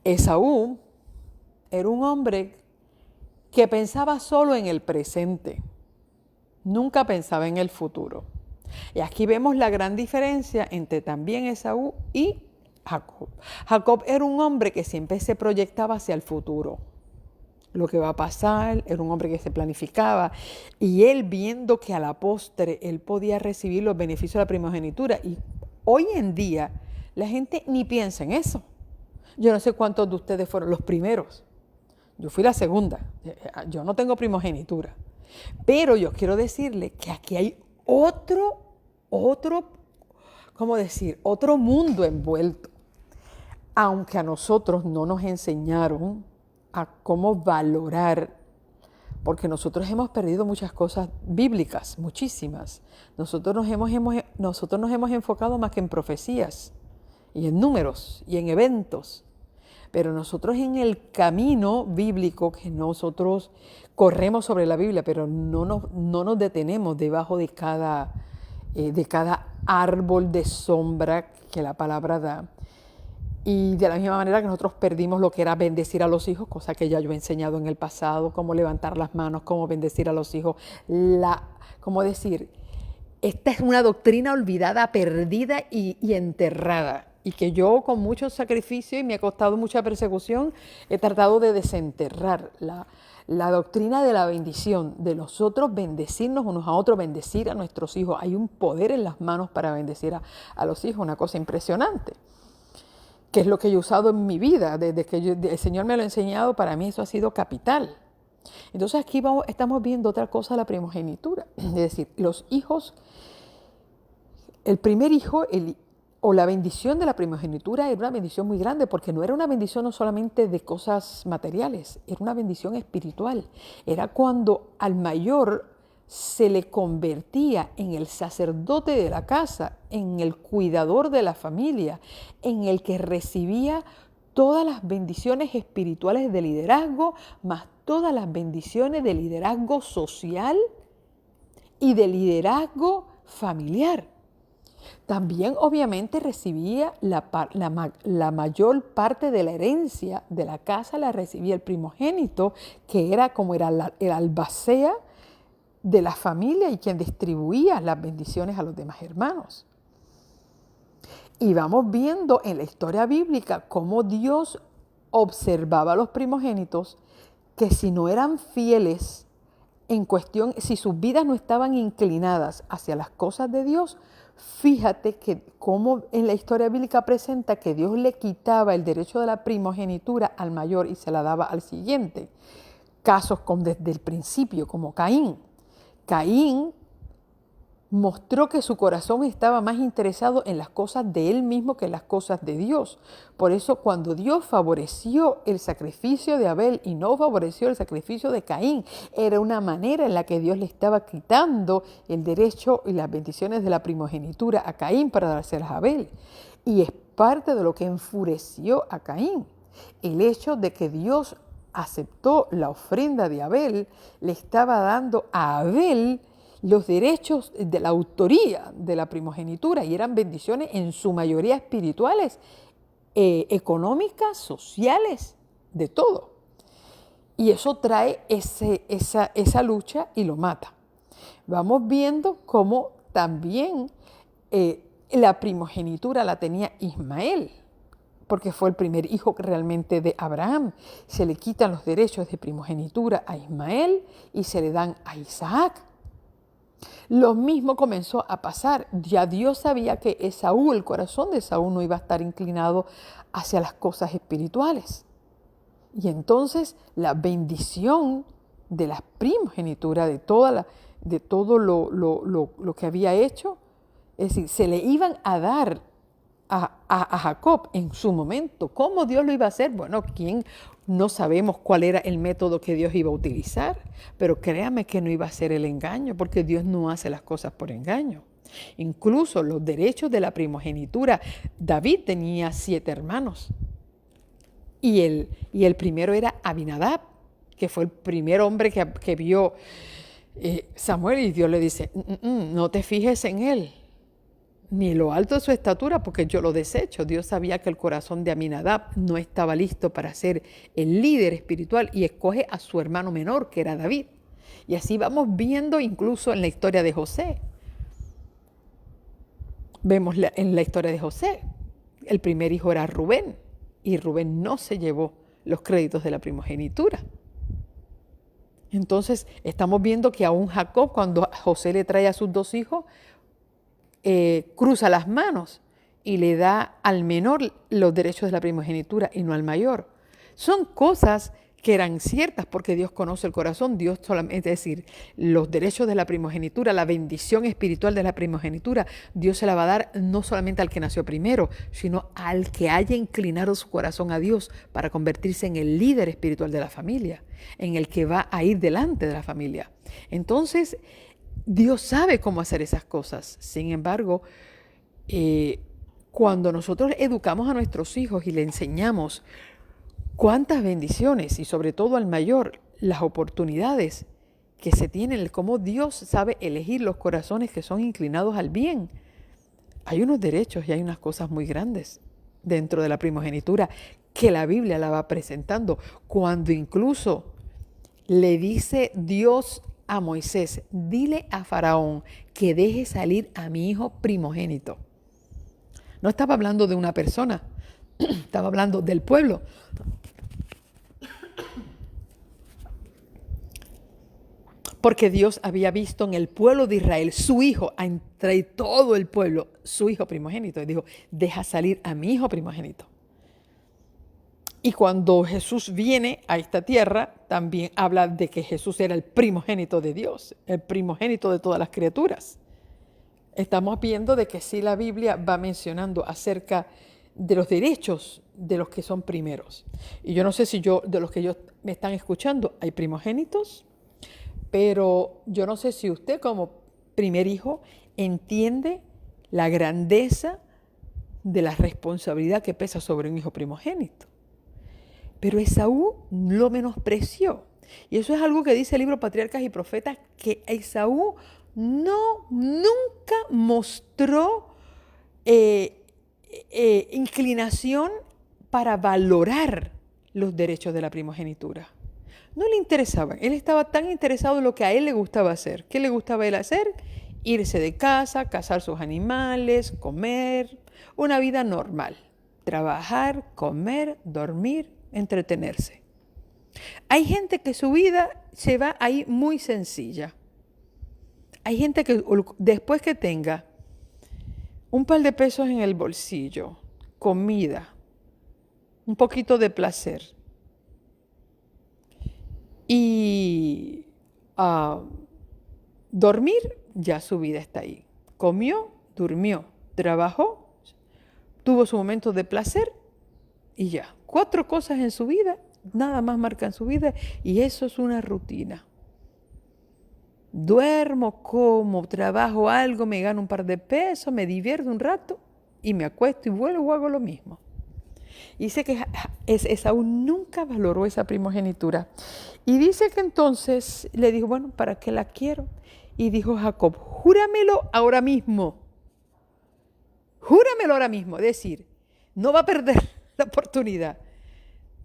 Esaú era un hombre que pensaba solo en el presente. Nunca pensaba en el futuro. Y aquí vemos la gran diferencia entre también Esaú y Jacob. Jacob era un hombre que siempre se proyectaba hacia el futuro. Lo que va a pasar, era un hombre que se planificaba. Y él, viendo que a la postre él podía recibir los beneficios de la primogenitura. Y hoy en día la gente ni piensa en eso. Yo no sé cuántos de ustedes fueron los primeros. Yo fui la segunda. Yo no tengo primogenitura. Pero yo quiero decirle que aquí hay otro mundo envuelto. Aunque a nosotros no nos enseñaron a cómo valorar, porque nosotros hemos perdido muchas cosas bíblicas, muchísimas. Nosotros nos hemos enfocado más que en profecías y en números y en eventos. Pero nosotros en el camino bíblico, que nosotros corremos sobre la Biblia, pero no nos detenemos debajo de cada árbol de sombra que la palabra da. Y de la misma manera que nosotros perdimos lo que era bendecir a los hijos, cosa que ya yo he enseñado en el pasado, cómo levantar las manos, cómo bendecir a los hijos, cómo decir, esta es una doctrina olvidada, perdida y enterrada. Y que yo con mucho sacrificio y me ha costado mucha persecución, he tratado de desenterrar la doctrina de la bendición, de nosotros bendecirnos unos a otros, bendecir a nuestros hijos. Hay un poder en las manos para bendecir a los hijos, una cosa impresionante, que es lo que yo he usado en mi vida. Desde que el Señor me lo ha enseñado, para mí eso ha sido capital. Entonces aquí estamos viendo otra cosa, la primogenitura. Es decir, los hijos, el primer hijo, o la bendición de la primogenitura era una bendición muy grande, porque no era una bendición no solamente de cosas materiales, era una bendición espiritual. Era cuando al mayor se le convertía en el sacerdote de la casa, en el cuidador de la familia, en el que recibía todas las bendiciones espirituales de liderazgo, más todas las bendiciones de liderazgo social y de liderazgo familiar. También obviamente recibía la mayor parte de la herencia de la casa, la recibía el primogénito, que era como era el albacea de la familia y quien distribuía las bendiciones a los demás hermanos. Y vamos viendo en la historia bíblica cómo Dios observaba a los primogénitos, que si no eran fieles en cuestión, si sus vidas no estaban inclinadas hacia las cosas de Dios, fíjate que como en la historia bíblica presenta que Dios le quitaba el derecho de la primogenitura al mayor y se la daba al siguiente. Casos desde el principio, como Caín. Caín mostró que su corazón estaba más interesado en las cosas de él mismo que en las cosas de Dios. Por eso cuando Dios favoreció el sacrificio de Abel y no favoreció el sacrificio de Caín, era una manera en la que Dios le estaba quitando el derecho y las bendiciones de la primogenitura a Caín para dárselas a Abel. Y es parte de lo que enfureció a Caín. El hecho de que Dios aceptó la ofrenda de Abel, le estaba dando a Abel los derechos de la autoría de la primogenitura, y eran bendiciones en su mayoría espirituales, económicas, sociales, de todo. Y eso trae esa lucha y lo mata. Vamos viendo cómo también la primogenitura la tenía Ismael, porque fue el primer hijo realmente de Abraham. Se le quitan los derechos de primogenitura a Ismael y se le dan a Isaac. Lo mismo comenzó a pasar. Ya Dios sabía que Esaú, el corazón de Esaú, no iba a estar inclinado hacia las cosas espirituales. Y entonces la bendición de la primogenitura, de todo lo que había hecho, es decir, se le iban a dar a Jacob en su momento. ¿Cómo Dios lo iba a hacer? Bueno, no sabemos cuál era el método que Dios iba a utilizar, pero créame que no iba a ser el engaño, porque Dios no hace las cosas por engaño. Incluso los derechos de la primogenitura, David tenía 7 hermanos, y el primero era Abinadab, que fue el primer hombre que vio Samuel, y Dios le dice, no te fijes en él, ni lo alto de su estatura, porque yo lo desecho. Dios sabía que el corazón de Aminadab no estaba listo para ser el líder espiritual, y escoge a su hermano menor, que era David. Y así vamos viendo incluso en la historia de José. Vemos en la historia de José, el primer hijo era Rubén, y Rubén no se llevó los créditos de la primogenitura. Entonces estamos viendo que aún Jacob, cuando José le trae a sus 2 hijos, cruza las manos y le da al menor los derechos de la primogenitura y no al mayor. Son cosas que eran ciertas, porque Dios conoce el corazón. Dios solamente, es decir, los derechos de la primogenitura, la bendición espiritual de la primogenitura, Dios se la va a dar no solamente al que nació primero, sino al que haya inclinado su corazón a Dios para convertirse en el líder espiritual de la familia, en el que va a ir delante de la familia. Entonces, Dios sabe cómo hacer esas cosas. Sin embargo, cuando nosotros educamos a nuestros hijos y le enseñamos cuántas bendiciones y sobre todo al mayor, las oportunidades que se tienen, cómo Dios sabe elegir los corazones que son inclinados al bien. Hay unos derechos y hay unas cosas muy grandes dentro de la primogenitura que la Biblia la va presentando, cuando incluso le dice Dios a Moisés: dile a Faraón que deje salir a mi hijo primogénito. No estaba hablando de una persona, estaba hablando del pueblo. Porque Dios había visto en el pueblo de Israel su hijo, entre todo el pueblo, su hijo primogénito. Y dijo: deja salir a mi hijo primogénito. Y cuando Jesús viene a esta tierra, también habla de que Jesús era el primogénito de Dios, el primogénito de todas las criaturas. Estamos viendo de que sí, la Biblia va mencionando acerca de los derechos de los que son primeros. Y yo no sé si de los que me están escuchando, hay primogénitos, pero yo no sé si usted como primer hijo entiende la grandeza de la responsabilidad que pesa sobre un hijo primogénito. Pero Esaú lo menospreció. Y eso es algo que dice el libro Patriarcas y Profetas, que Esaú nunca mostró inclinación para valorar los derechos de la primogenitura. No le interesaba. Él estaba tan interesado en lo que a él le gustaba hacer. ¿Qué le gustaba a él hacer? Irse de casa, cazar sus animales, comer, una vida normal. Trabajar, comer, dormir, entretenerse. Hay gente que su vida se va ahí muy sencilla. Hay gente que después que tenga un par de pesos en el bolsillo, comida, un poquito de placer y dormir, ya su vida está ahí. Comió, durmió, trabajó, tuvo su momento de placer y ya. 4 cosas en su vida, nada más marcan su vida, y eso es una rutina. Duermo, como, trabajo algo, me gano un par de pesos, me divierto un rato y me acuesto y vuelvo, hago lo mismo. Y dice que Esaú nunca valoró esa primogenitura. Y dice que entonces le dijo: bueno, ¿para qué la quiero? Y dijo Jacob: júramelo ahora mismo. Júramelo ahora mismo. Es decir, no va a perder la oportunidad.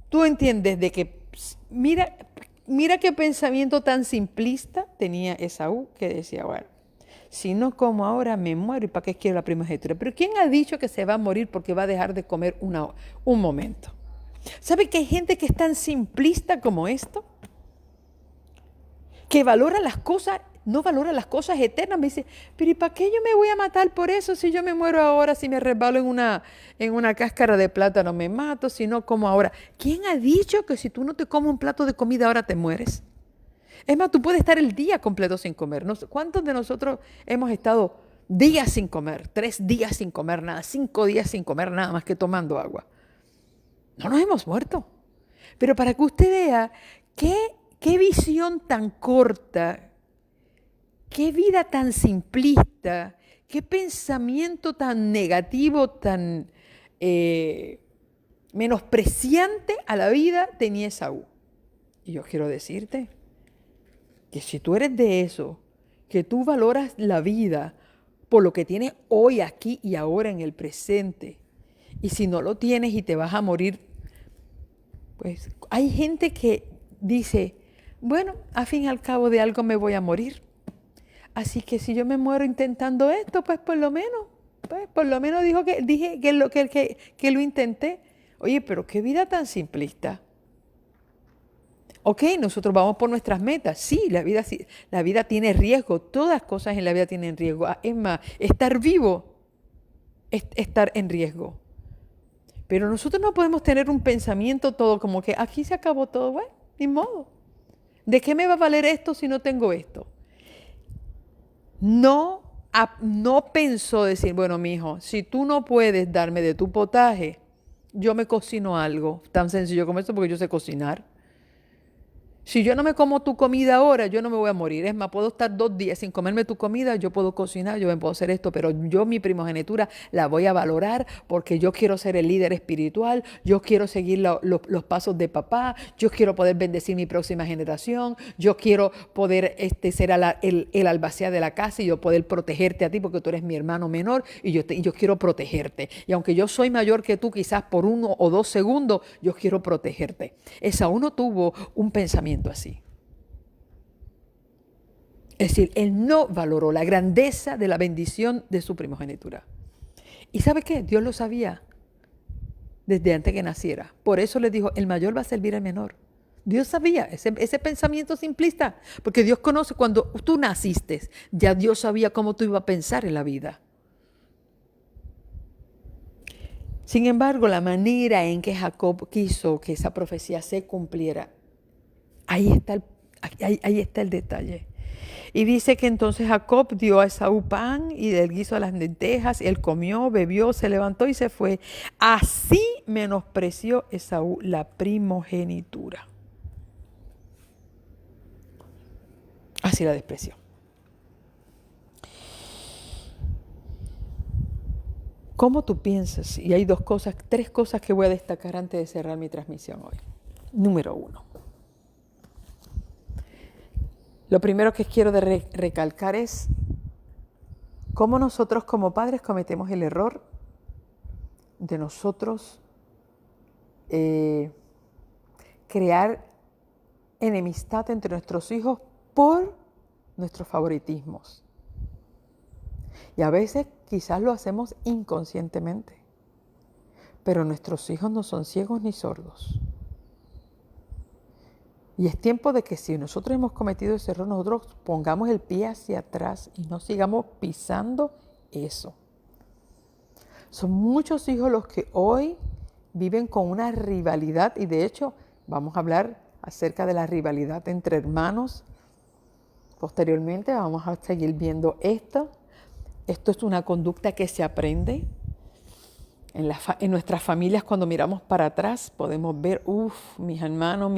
Tú entiendes de que, mira qué pensamiento tan simplista tenía Esaú, que decía: bueno, si no como ahora me muero, ¿y para qué quiero la primogenitura? Pero ¿quién ha dicho que se va a morir porque va a dejar de comer un momento? ¿Sabe que hay gente que es tan simplista como esto? Que valora las cosas, no valora las cosas eternas. Me dice: pero ¿y para qué yo me voy a matar por eso? Si yo me muero ahora, si me resbalo en una cáscara de plátano me mato, si no como ahora. ¿Quién ha dicho que si tú no te comes un plato de comida ahora te mueres? Es más, tú puedes estar el día completo sin comer. ¿Cuántos de nosotros hemos estado días sin comer, 3 días sin comer nada, 5 días sin comer nada más que tomando agua? No nos hemos muerto. Pero para que usted vea qué visión tan corta, qué vida tan simplista, qué pensamiento tan negativo, tan menospreciante a la vida tenía Esaú. Y yo quiero decirte que si tú eres de eso, que tú valoras la vida por lo que tienes hoy, aquí y ahora en el presente, y si no lo tienes y te vas a morir, pues hay gente que dice: bueno, a fin y al cabo de algo me voy a morir. Así que si yo me muero intentando esto, pues por lo menos dije que lo intenté. Oye, pero qué vida tan simplista. Ok, nosotros vamos por nuestras metas. Sí, la vida tiene riesgo. Todas las cosas en la vida tienen riesgo. Es más, estar vivo es estar en riesgo. Pero nosotros no podemos tener un pensamiento todo como que aquí se acabó todo. Bueno, ni modo. ¿De qué me va a valer esto si no tengo esto? No pensó decir: bueno, mijo, si tú no puedes darme de tu potaje, yo me cocino algo tan sencillo como esto porque yo sé cocinar. Si yo no me como tu comida ahora, yo no me voy a morir. Es más, puedo estar 2 días sin comerme tu comida, yo puedo cocinar, yo me puedo hacer esto, pero yo mi primogenitura la voy a valorar porque yo quiero ser el líder espiritual, yo quiero seguir los pasos de papá, yo quiero poder bendecir mi próxima generación, yo quiero poder ser el albacea de la casa y yo poder protegerte a ti porque tú eres mi hermano menor y yo quiero protegerte. Y aunque yo soy mayor que tú, quizás por 1 o 2 segundos, yo quiero protegerte. Esaú no tuvo un pensamiento así. Es decir, él no valoró la grandeza de la bendición de su primogenitura. ¿Y sabe qué? Dios lo sabía desde antes que naciera. Por eso le dijo, el mayor va a servir al menor. Dios sabía ese pensamiento simplista, porque Dios conoce cuando tú naciste, ya Dios sabía cómo tú ibas a pensar en la vida. Sin embargo, la manera en que Jacob quiso que esa profecía se cumpliera, ahí está el detalle. Y dice que entonces Jacob dio a Esaú pan y del guiso de las lentejas, y él comió, bebió, se levantó y se fue. Así menospreció Esaú la primogenitura. Así la despreció. ¿Cómo tú piensas? Y hay 3 cosas que voy a destacar antes de cerrar mi transmisión hoy. Número 1. Lo primero que quiero recalcar es cómo nosotros como padres cometemos el error de nosotros crear enemistad entre nuestros hijos por nuestros favoritismos. Y a veces quizás lo hacemos inconscientemente, pero nuestros hijos no son ciegos ni sordos. Y es tiempo de que si nosotros hemos cometido ese error, nosotros pongamos el pie hacia atrás y no sigamos pisando eso. Son muchos hijos los que hoy viven con una rivalidad y de hecho vamos a hablar acerca de la rivalidad entre hermanos. Posteriormente vamos a seguir viendo esto. Esto es una conducta que se aprende. En nuestras familias, cuando miramos para atrás, podemos ver, mis hermanos,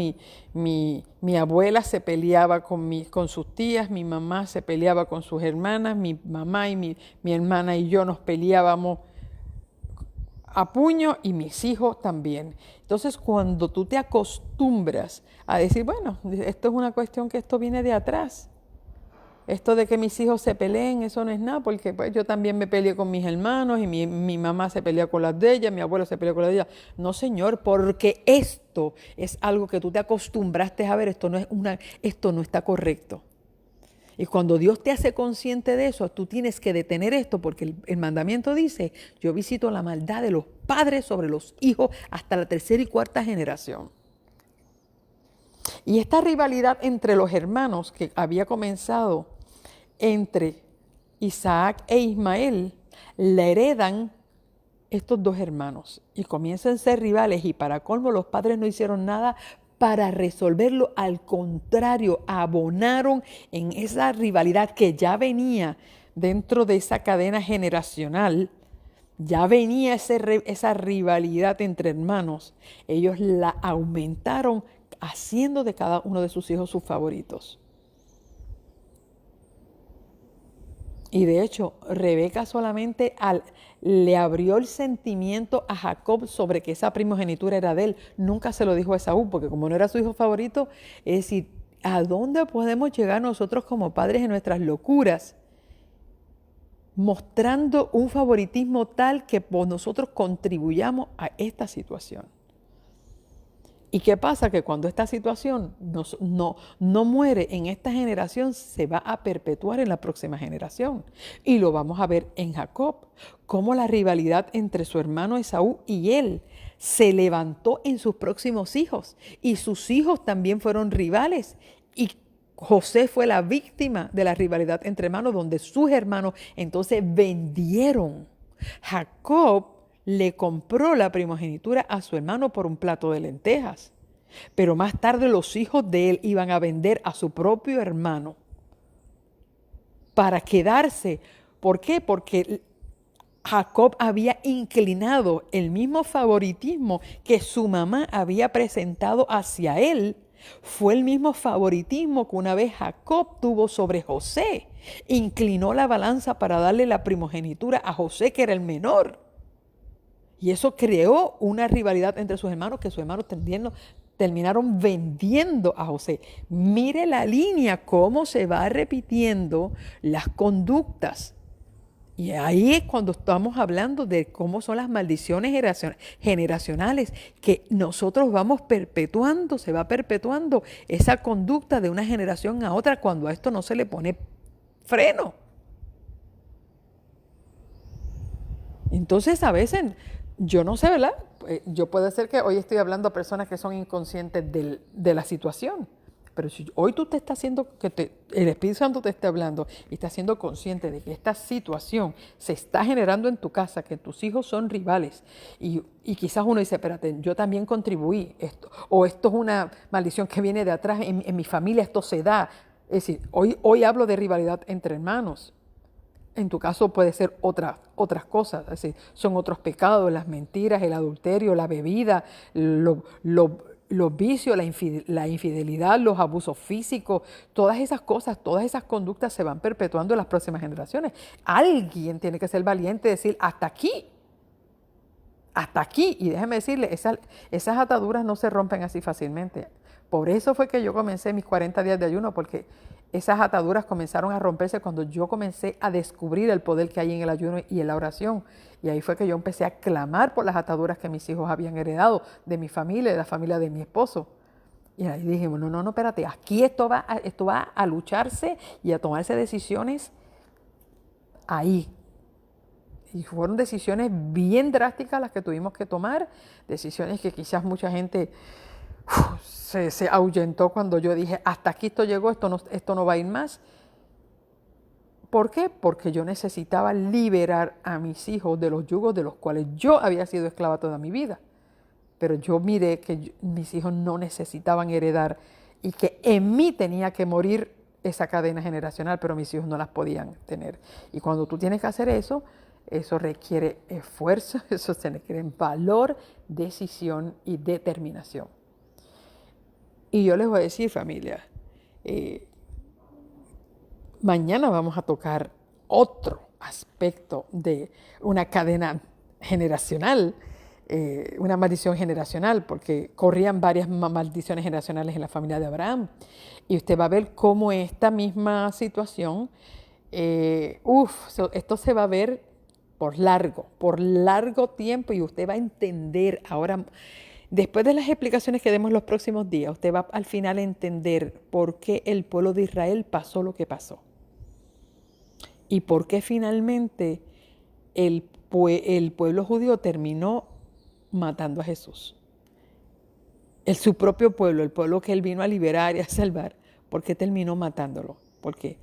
mi abuela se peleaba con sus tías, mi mamá se peleaba con sus hermanas, mi mamá y mi hermana y yo nos peleábamos a puño y mis hijos también. Entonces, cuando tú te acostumbras a decir, bueno, esto es una cuestión que esto viene de atrás. Esto de que mis hijos se peleen, eso no es nada, porque pues, yo también me peleé con mis hermanos y mi mamá se pelea con las de ella, mi abuelo se pelea con las de ella. No, señor, porque esto es algo que tú te acostumbraste a ver, esto no está correcto. Y cuando Dios te hace consciente de eso, tú tienes que detener esto, porque el mandamiento dice, yo visito la maldad de los padres sobre los hijos hasta la 3ª y 4ª generación. Y esta rivalidad entre los hermanos que había comenzado entre Isaac e Ismael, la heredan estos 2 hermanos y comienzan a ser rivales y para colmo los padres no hicieron nada para resolverlo, al contrario, abonaron en esa rivalidad que ya venía dentro de esa cadena generacional, ya venía esa rivalidad entre hermanos, ellos la aumentaron haciendo de cada uno de sus hijos sus favoritos. Y de hecho, Rebeca solamente le abrió el sentimiento a Jacob sobre que esa primogenitura era de él. Nunca se lo dijo a Esaú, porque como no era su hijo favorito, es decir, ¿a dónde podemos llegar nosotros como padres en nuestras locuras? Mostrando un favoritismo tal que nosotros contribuyamos a esta situación. ¿Y qué pasa? Que cuando esta situación no muere en esta generación, se va a perpetuar en la próxima generación. Y lo vamos a ver en Jacob, cómo la rivalidad entre su hermano Esaú y él se levantó en sus próximos hijos. Y sus hijos también fueron rivales. Y José fue la víctima de la rivalidad entre hermanos, donde sus hermanos entonces vendieron. Jacob le compró la primogenitura a su hermano por un plato de lentejas. Pero más tarde los hijos de él iban a vender a su propio hermano para quedarse. ¿Por qué? Porque Jacob había inclinado el mismo favoritismo que su mamá había presentado hacia él Fue el mismo favoritismo que una vez Jacob tuvo sobre José. Inclinó la balanza para darle la primogenitura a José, que era el menor. Y eso creó una rivalidad entre sus hermanos, que sus hermanos terminaron vendiendo a José. Mire la línea, cómo se va repitiendo las conductas. Y ahí es cuando estamos hablando de cómo son las maldiciones generacionales, que nosotros vamos perpetuando, se va perpetuando esa conducta de una generación a otra cuando a esto no se le pone freno. Entonces, a veces, yo no sé, ¿verdad? Yo puede ser que hoy estoy hablando a personas que son inconscientes de la situación. Pero si hoy tú te estás haciendo, el Espíritu Santo te esté hablando y estás siendo consciente de que esta situación se está generando en tu casa, que tus hijos son rivales, y quizás uno dice, espérate, yo también contribuí esto, o esto es una maldición que viene de atrás, en mi familia esto se da. Es decir, hoy hablo de rivalidad entre hermanos. En tu caso puede ser otras cosas, es decir, son otros pecados, las mentiras, el adulterio, la bebida, los vicios, la infidelidad, los abusos físicos, todas esas cosas, todas esas conductas se van perpetuando en las próximas generaciones. Alguien tiene que ser valiente y decir, hasta aquí. Y déjeme decirle, esas ataduras no se rompen así fácilmente. Por eso fue que yo comencé mis 40 días de ayuno, porque esas ataduras comenzaron a romperse cuando yo comencé a descubrir el poder que hay en el ayuno y en la oración. Y ahí fue que yo empecé a clamar por las ataduras que mis hijos habían heredado de mi familia, de la familia de mi esposo. Y ahí dijimos, no, espérate, aquí esto va a lucharse y a tomarse decisiones ahí. Y fueron decisiones bien drásticas las que tuvimos que tomar, decisiones que quizás mucha gente se ahuyentó cuando yo dije, hasta aquí esto llegó, esto no va a ir más. ¿Por qué? Porque yo necesitaba liberar a mis hijos de los yugos de los cuales yo había sido esclava toda mi vida. Pero yo miré que mis hijos no necesitaban heredar y que en mí tenía que morir esa cadena generacional, pero mis hijos no las podían tener. Y cuando tú tienes que hacer eso, eso requiere esfuerzo, eso se requiere valor, decisión y determinación. Y yo les voy a decir, familia, mañana vamos a tocar otro aspecto de una cadena generacional, una maldición generacional, porque corrían varias maldiciones generacionales en la familia de Abraham. Y usted va a ver cómo esta misma situación, esto se va a ver por largo tiempo, y usted va a entender ahora. Después de las explicaciones que demos los próximos días, usted va al final a entender por qué el pueblo de Israel pasó lo que pasó. Y por qué finalmente el pueblo judío terminó matando a Jesús. Su propio pueblo, el pueblo que él vino a liberar y a salvar, ¿por qué terminó matándolo? ¿Por qué?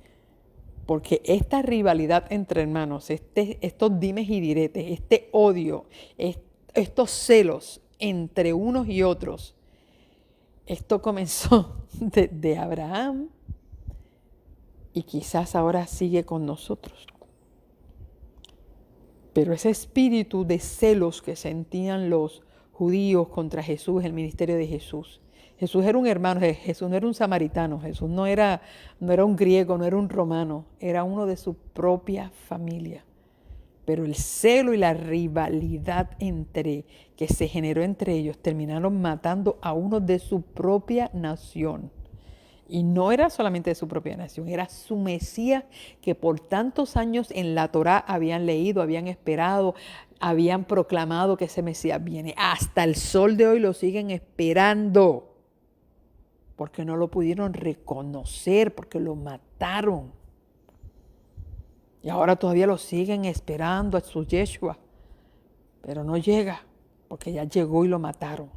Porque esta rivalidad entre hermanos, estos dimes y diretes, este odio, estos celos entre unos y otros, esto comenzó de Abraham y quizás ahora sigue con nosotros. Pero ese espíritu de celos que sentían los judíos contra Jesús, el ministerio de Jesús. Jesús era un hermano, Jesús no era un samaritano, Jesús no era un griego, no era un romano, era uno de su propia familia. Pero el celo y la rivalidad que se generó entre ellos terminaron matando a uno de su propia nación. Y no era solamente de su propia nación, era su Mesías que por tantos años en la Torá habían leído, habían esperado, habían proclamado que ese Mesías viene. Hasta el sol de hoy lo siguen esperando, porque no lo pudieron reconocer, porque lo mataron. Y ahora todavía lo siguen esperando a su Yeshua, pero no llega, porque ya llegó y lo mataron.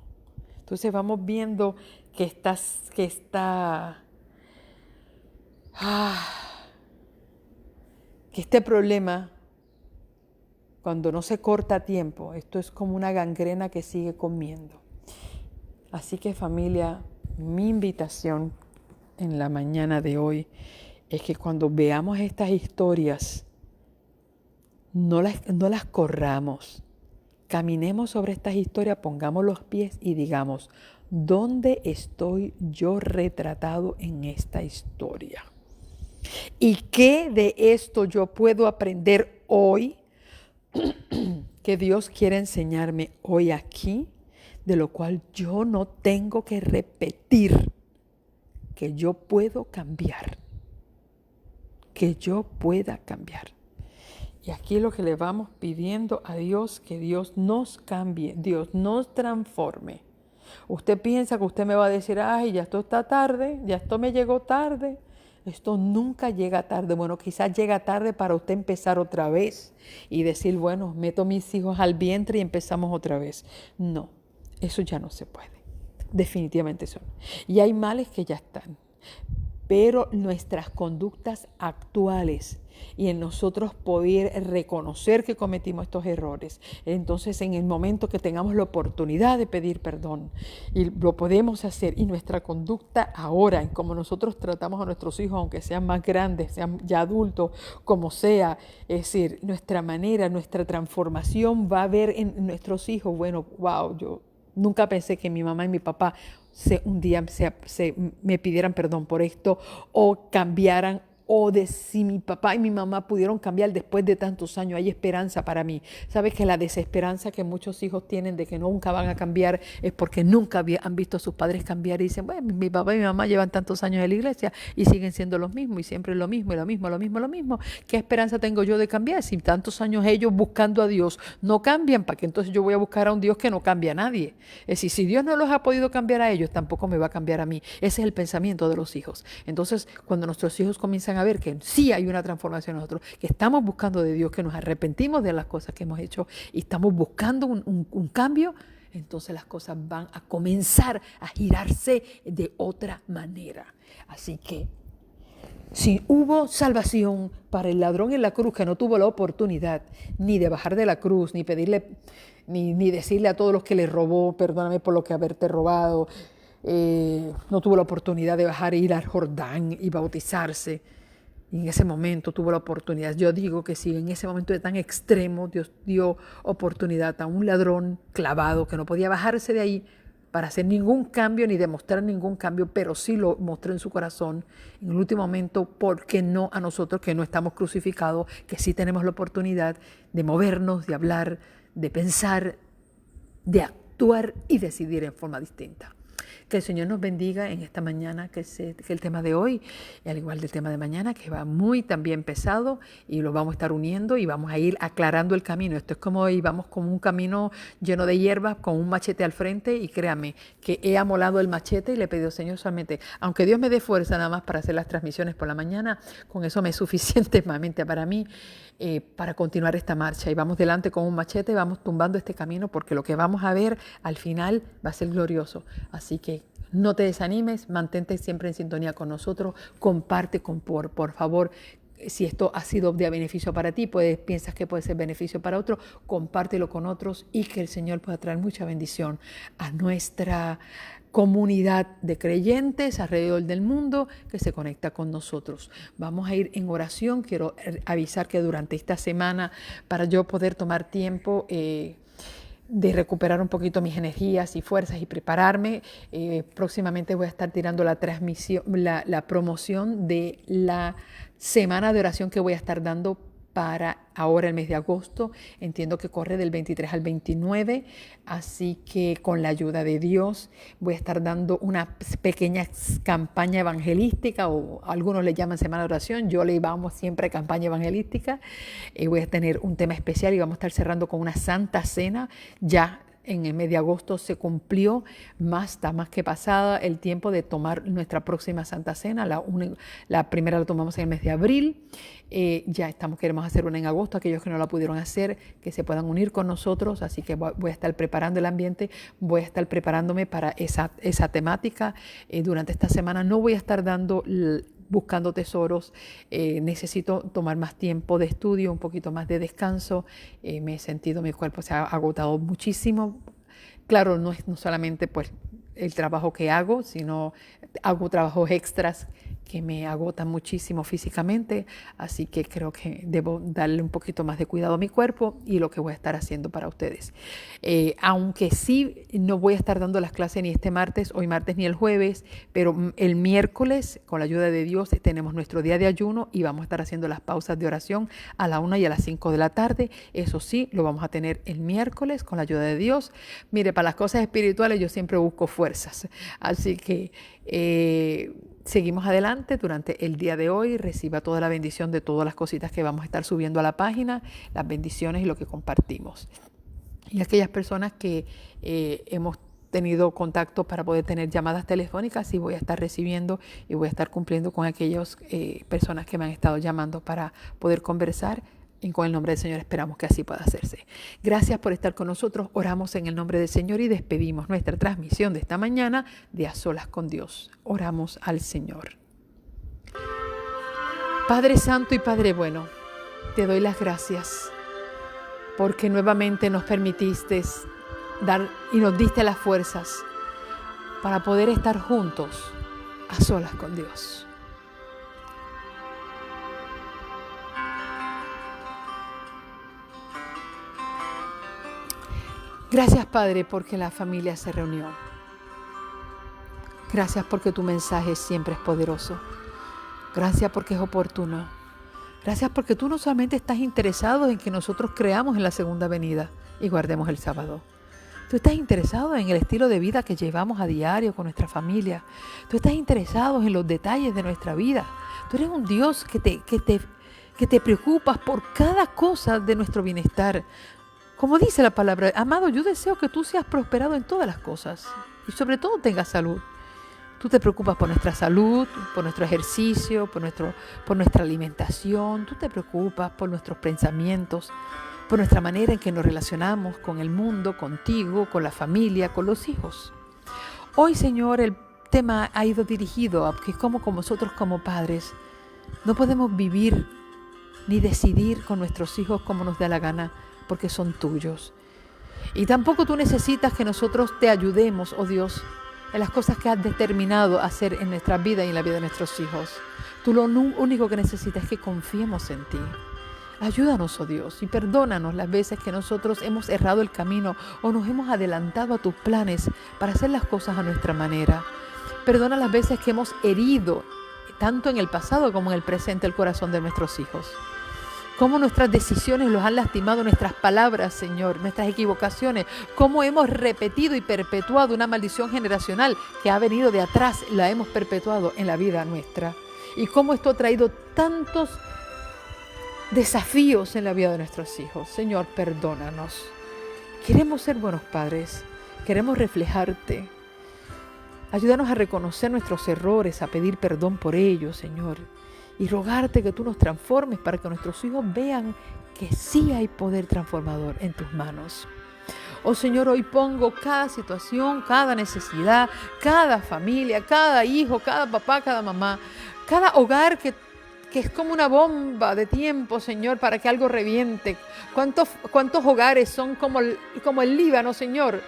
Entonces vamos viendo que este problema, cuando no se corta a tiempo, esto es como una gangrena que sigue comiendo. Así que familia, mi invitación en la mañana de hoy es que cuando veamos estas historias, no las corramos, caminemos sobre estas historias, pongamos los pies y digamos, ¿dónde estoy yo retratado en esta historia? ¿Y qué de esto yo puedo aprender hoy que Dios quiere enseñarme hoy aquí, de lo cual yo no tengo que repetir, que yo puedo cambiar, que yo pueda cambiar? Y aquí lo que le vamos pidiendo a Dios, que Dios nos cambie, Dios nos transforme. Usted piensa que usted me va a decir, ay, ya esto está tarde, ya esto me llegó tarde. Esto nunca llega tarde. Bueno, quizás llega tarde para usted empezar otra vez y decir, bueno, meto mis hijos al vientre y empezamos otra vez. No, eso ya no se puede. Definitivamente eso no. Y hay males que ya están. Pero nuestras conductas actuales y en nosotros poder reconocer que cometimos estos errores, entonces en el momento que tengamos la oportunidad de pedir perdón, y lo podemos hacer, y nuestra conducta ahora, en cómo nosotros tratamos a nuestros hijos, aunque sean más grandes, sean ya adultos, como sea, es decir, nuestra manera, nuestra transformación va a ver en nuestros hijos, bueno, wow, yo nunca pensé que mi mamá y mi papá un día me pidieran perdón por esto o cambiaran, o de si mi papá y mi mamá pudieron cambiar después de tantos años, hay esperanza para mí. Sabes que la desesperanza que muchos hijos tienen de que nunca van a cambiar es porque nunca han visto a sus padres cambiar y dicen, bueno, mi papá y mi mamá llevan tantos años en la iglesia y siguen siendo los mismos y siempre lo mismo y lo mismo, lo mismo, lo mismo. ¿Qué esperanza tengo yo de cambiar? Si tantos años ellos buscando a Dios no cambian, ¿para qué entonces yo voy a buscar a un Dios que no cambia a nadie? Es decir, si Dios no los ha podido cambiar a ellos, tampoco me va a cambiar a mí. Ese es el pensamiento de los hijos. Entonces, cuando nuestros hijos comienzan a ver que sí hay una transformación en nosotros, que estamos buscando de Dios, que nos arrepentimos de las cosas que hemos hecho y estamos buscando un cambio, entonces las cosas van a comenzar a girarse de otra manera. Así que si hubo salvación para el ladrón en la cruz, que no tuvo la oportunidad ni de bajar de la cruz, ni pedirle, ni decirle a todos los que le robó, perdóname por lo que haberte robado, no tuvo la oportunidad de bajar e ir al Jordán y bautizarse. Y en ese momento tuvo la oportunidad. Yo digo que si en ese momento de tan extremo Dios dio oportunidad a un ladrón clavado que no podía bajarse de ahí para hacer ningún cambio ni demostrar ningún cambio, pero sí lo mostró en su corazón en el último momento, ¿por qué no a nosotros que no estamos crucificados, que sí tenemos la oportunidad de movernos, de hablar, de pensar, de actuar y decidir en forma distinta? Que el Señor nos bendiga en esta mañana, que el tema de hoy, y al igual del tema de mañana, que va muy también pesado, y lo vamos a estar uniendo y vamos a ir aclarando el camino. Esto es como íbamos con un camino lleno de hierbas, con un machete al frente, y créame que he amolado el machete y le he pedido, Señor, solamente, aunque Dios me dé fuerza nada más para hacer las transmisiones por la mañana, con eso me es suficiente para mí, para continuar esta marcha. Y vamos delante con un machete, vamos tumbando este camino, porque lo que vamos a ver al final va a ser glorioso. Así que no te desanimes, mantente siempre en sintonía con nosotros, comparte por favor. Si esto ha sido de beneficio para ti, piensas que puede ser beneficio para otro, compártelo con otros y que el Señor pueda traer mucha bendición a nuestra comunidad de creyentes alrededor del mundo que se conecta con nosotros. Vamos a ir en oración. Quiero avisar que durante esta semana, para yo poder tomar tiempo de recuperar un poquito mis energías y fuerzas y prepararme, próximamente voy a estar tirando la promoción de la semana de oración que voy a estar dando para ahora el mes de agosto. Entiendo que corre del 23 al 29, así que con la ayuda de Dios voy a estar dando una pequeña campaña evangelística, o algunos le llaman semana de oración, yo le llamamos siempre campaña evangelística. Voy a tener un tema especial y vamos a estar cerrando con una santa cena. Ya en el mes de agosto se cumplió, está más que pasada el tiempo de tomar nuestra próxima Santa Cena. La primera la tomamos en el mes de abril. Queremos hacer una en agosto. Aquellos que no la pudieron hacer, que se puedan unir con nosotros. Así que voy a estar preparando el ambiente, voy a estar preparándome para esa temática. Durante esta semana no voy a estar buscando tesoros. Necesito tomar más tiempo de estudio, un poquito más de descanso. Me he sentido, mi cuerpo se ha agotado muchísimo. Claro, no solamente pues el trabajo que hago, sino hago trabajos extras que me agotan muchísimo físicamente, así que creo que debo darle un poquito más de cuidado a mi cuerpo y lo que voy a estar haciendo para ustedes. Aunque sí no voy a estar dando las clases ni este martes, hoy martes ni el jueves, pero el miércoles, con la ayuda de Dios, tenemos nuestro día de ayuno y vamos a estar haciendo las pausas de oración a la 1 y a las 5 de la tarde. Eso sí, lo vamos a tener el miércoles con la ayuda de Dios. Mire, para las cosas espirituales yo siempre busco fuerzas, así que seguimos adelante durante el día de hoy. Reciba toda la bendición de todas las cositas que vamos a estar subiendo a la página, las bendiciones y lo que compartimos. Y aquellas personas que hemos tenido contacto para poder tener llamadas telefónicas, sí voy a estar recibiendo y voy a estar cumpliendo con aquellas personas que me han estado llamando para poder conversar. Y con el nombre del Señor esperamos que así pueda hacerse. Gracias por estar con nosotros. Oramos en el nombre del Señor y despedimos nuestra transmisión de esta mañana de A Solas con Dios. Oramos al Señor. Padre Santo y Padre Bueno, te doy las gracias porque nuevamente nos permitiste dar y nos diste las fuerzas para poder estar juntos a solas con Dios. Gracias, Padre, porque la familia se reunió. Gracias porque tu mensaje siempre es poderoso. Gracias porque es oportuno. Gracias porque tú no solamente estás interesado en que nosotros creamos en la segunda venida y guardemos el sábado. Tú estás interesado en el estilo de vida que llevamos a diario con nuestra familia. Tú estás interesado en los detalles de nuestra vida. Tú eres un Dios que te preocupas por cada cosa de nuestro bienestar. Como dice la palabra, amado, yo deseo que tú seas prosperado en todas las cosas y sobre todo tengas salud. Tú te preocupas por nuestra salud, por nuestro ejercicio, por nuestra alimentación. Tú te preocupas por nuestros pensamientos, por nuestra manera en que nos relacionamos con el mundo, contigo, con la familia, con los hijos. Hoy, Señor, el tema ha ido dirigido a que como nosotros como padres no podemos vivir ni decidir con nuestros hijos como nos dé la gana, porque son tuyos. Y tampoco tú necesitas que nosotros te ayudemos, oh Dios, en las cosas que has determinado hacer en nuestra vida y en la vida de nuestros hijos. Tú lo único que necesitas es que confiemos en ti. Ayúdanos, oh Dios, y perdónanos las veces que nosotros hemos errado el camino o nos hemos adelantado a tus planes para hacer las cosas a nuestra manera. Perdona las veces que hemos herido, tanto en el pasado como en el presente, el corazón de nuestros hijos. Cómo nuestras decisiones los han lastimado, nuestras palabras, Señor, nuestras equivocaciones. Cómo hemos repetido y perpetuado una maldición generacional que ha venido de atrás, la hemos perpetuado en la vida nuestra. Y cómo esto ha traído tantos desafíos en la vida de nuestros hijos. Señor, perdónanos. Queremos ser buenos padres, queremos reflejarte. Ayúdanos a reconocer nuestros errores, a pedir perdón por ellos, Señor. Y rogarte que tú nos transformes para que nuestros hijos vean que sí hay poder transformador en tus manos. Oh Señor, hoy pongo cada situación, cada necesidad, cada familia, cada hijo, cada papá, cada mamá, cada hogar que es como una bomba de tiempo, Señor, para que algo reviente. ¿Cuántos hogares son como el Líbano, Señor,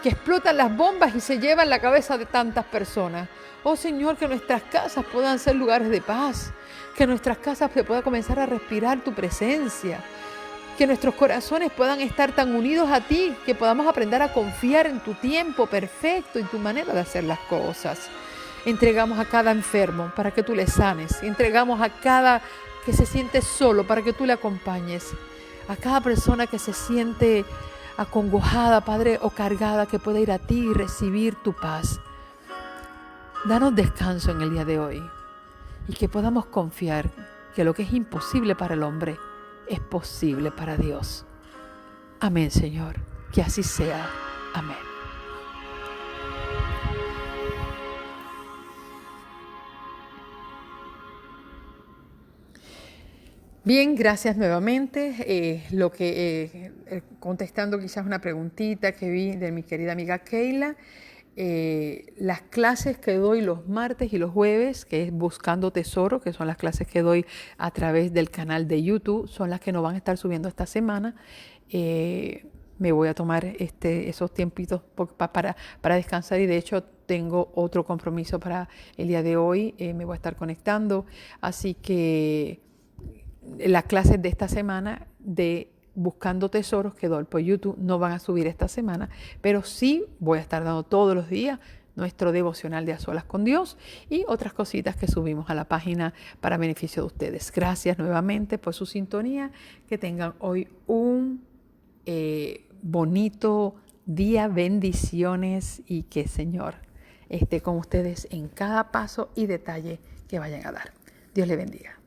que explotan las bombas y se llevan la cabeza de tantas personas? Oh Señor, que nuestras casas puedan ser lugares de paz, que nuestras casas se pueda comenzar a respirar tu presencia, que nuestros corazones puedan estar tan unidos a ti, que podamos aprender a confiar en tu tiempo perfecto, en tu manera de hacer las cosas. Entregamos a cada enfermo para que tú le sanes, entregamos a cada que se siente solo para que tú le acompañes, a cada persona que se siente acongojada, Padre, o cargada, que pueda ir a ti y recibir tu paz. Danos descanso en el día de hoy y que podamos confiar que lo que es imposible para el hombre es posible para Dios. Amén, Señor. Que así sea. Amén. Bien, gracias nuevamente. Contestando quizás una preguntita que vi de mi querida amiga Keila. Las clases que doy los martes y los jueves, que es Buscando Tesoro, que son las clases que doy a través del canal de YouTube, son las que nos van a estar subiendo esta semana. Me voy a tomar esos tiempitos para descansar y de hecho tengo otro compromiso para el día de hoy, me voy a estar conectando, así que las clases de esta semana de Buscando Tesoros que doy por YouTube no van a subir esta semana, pero sí voy a estar dando todos los días nuestro devocional de A Solas con Dios y otras cositas que subimos a la página para beneficio de ustedes. Gracias nuevamente por su sintonía. Que tengan hoy un bonito día, bendiciones y que el Señor esté con ustedes en cada paso y detalle que vayan a dar. Dios les bendiga.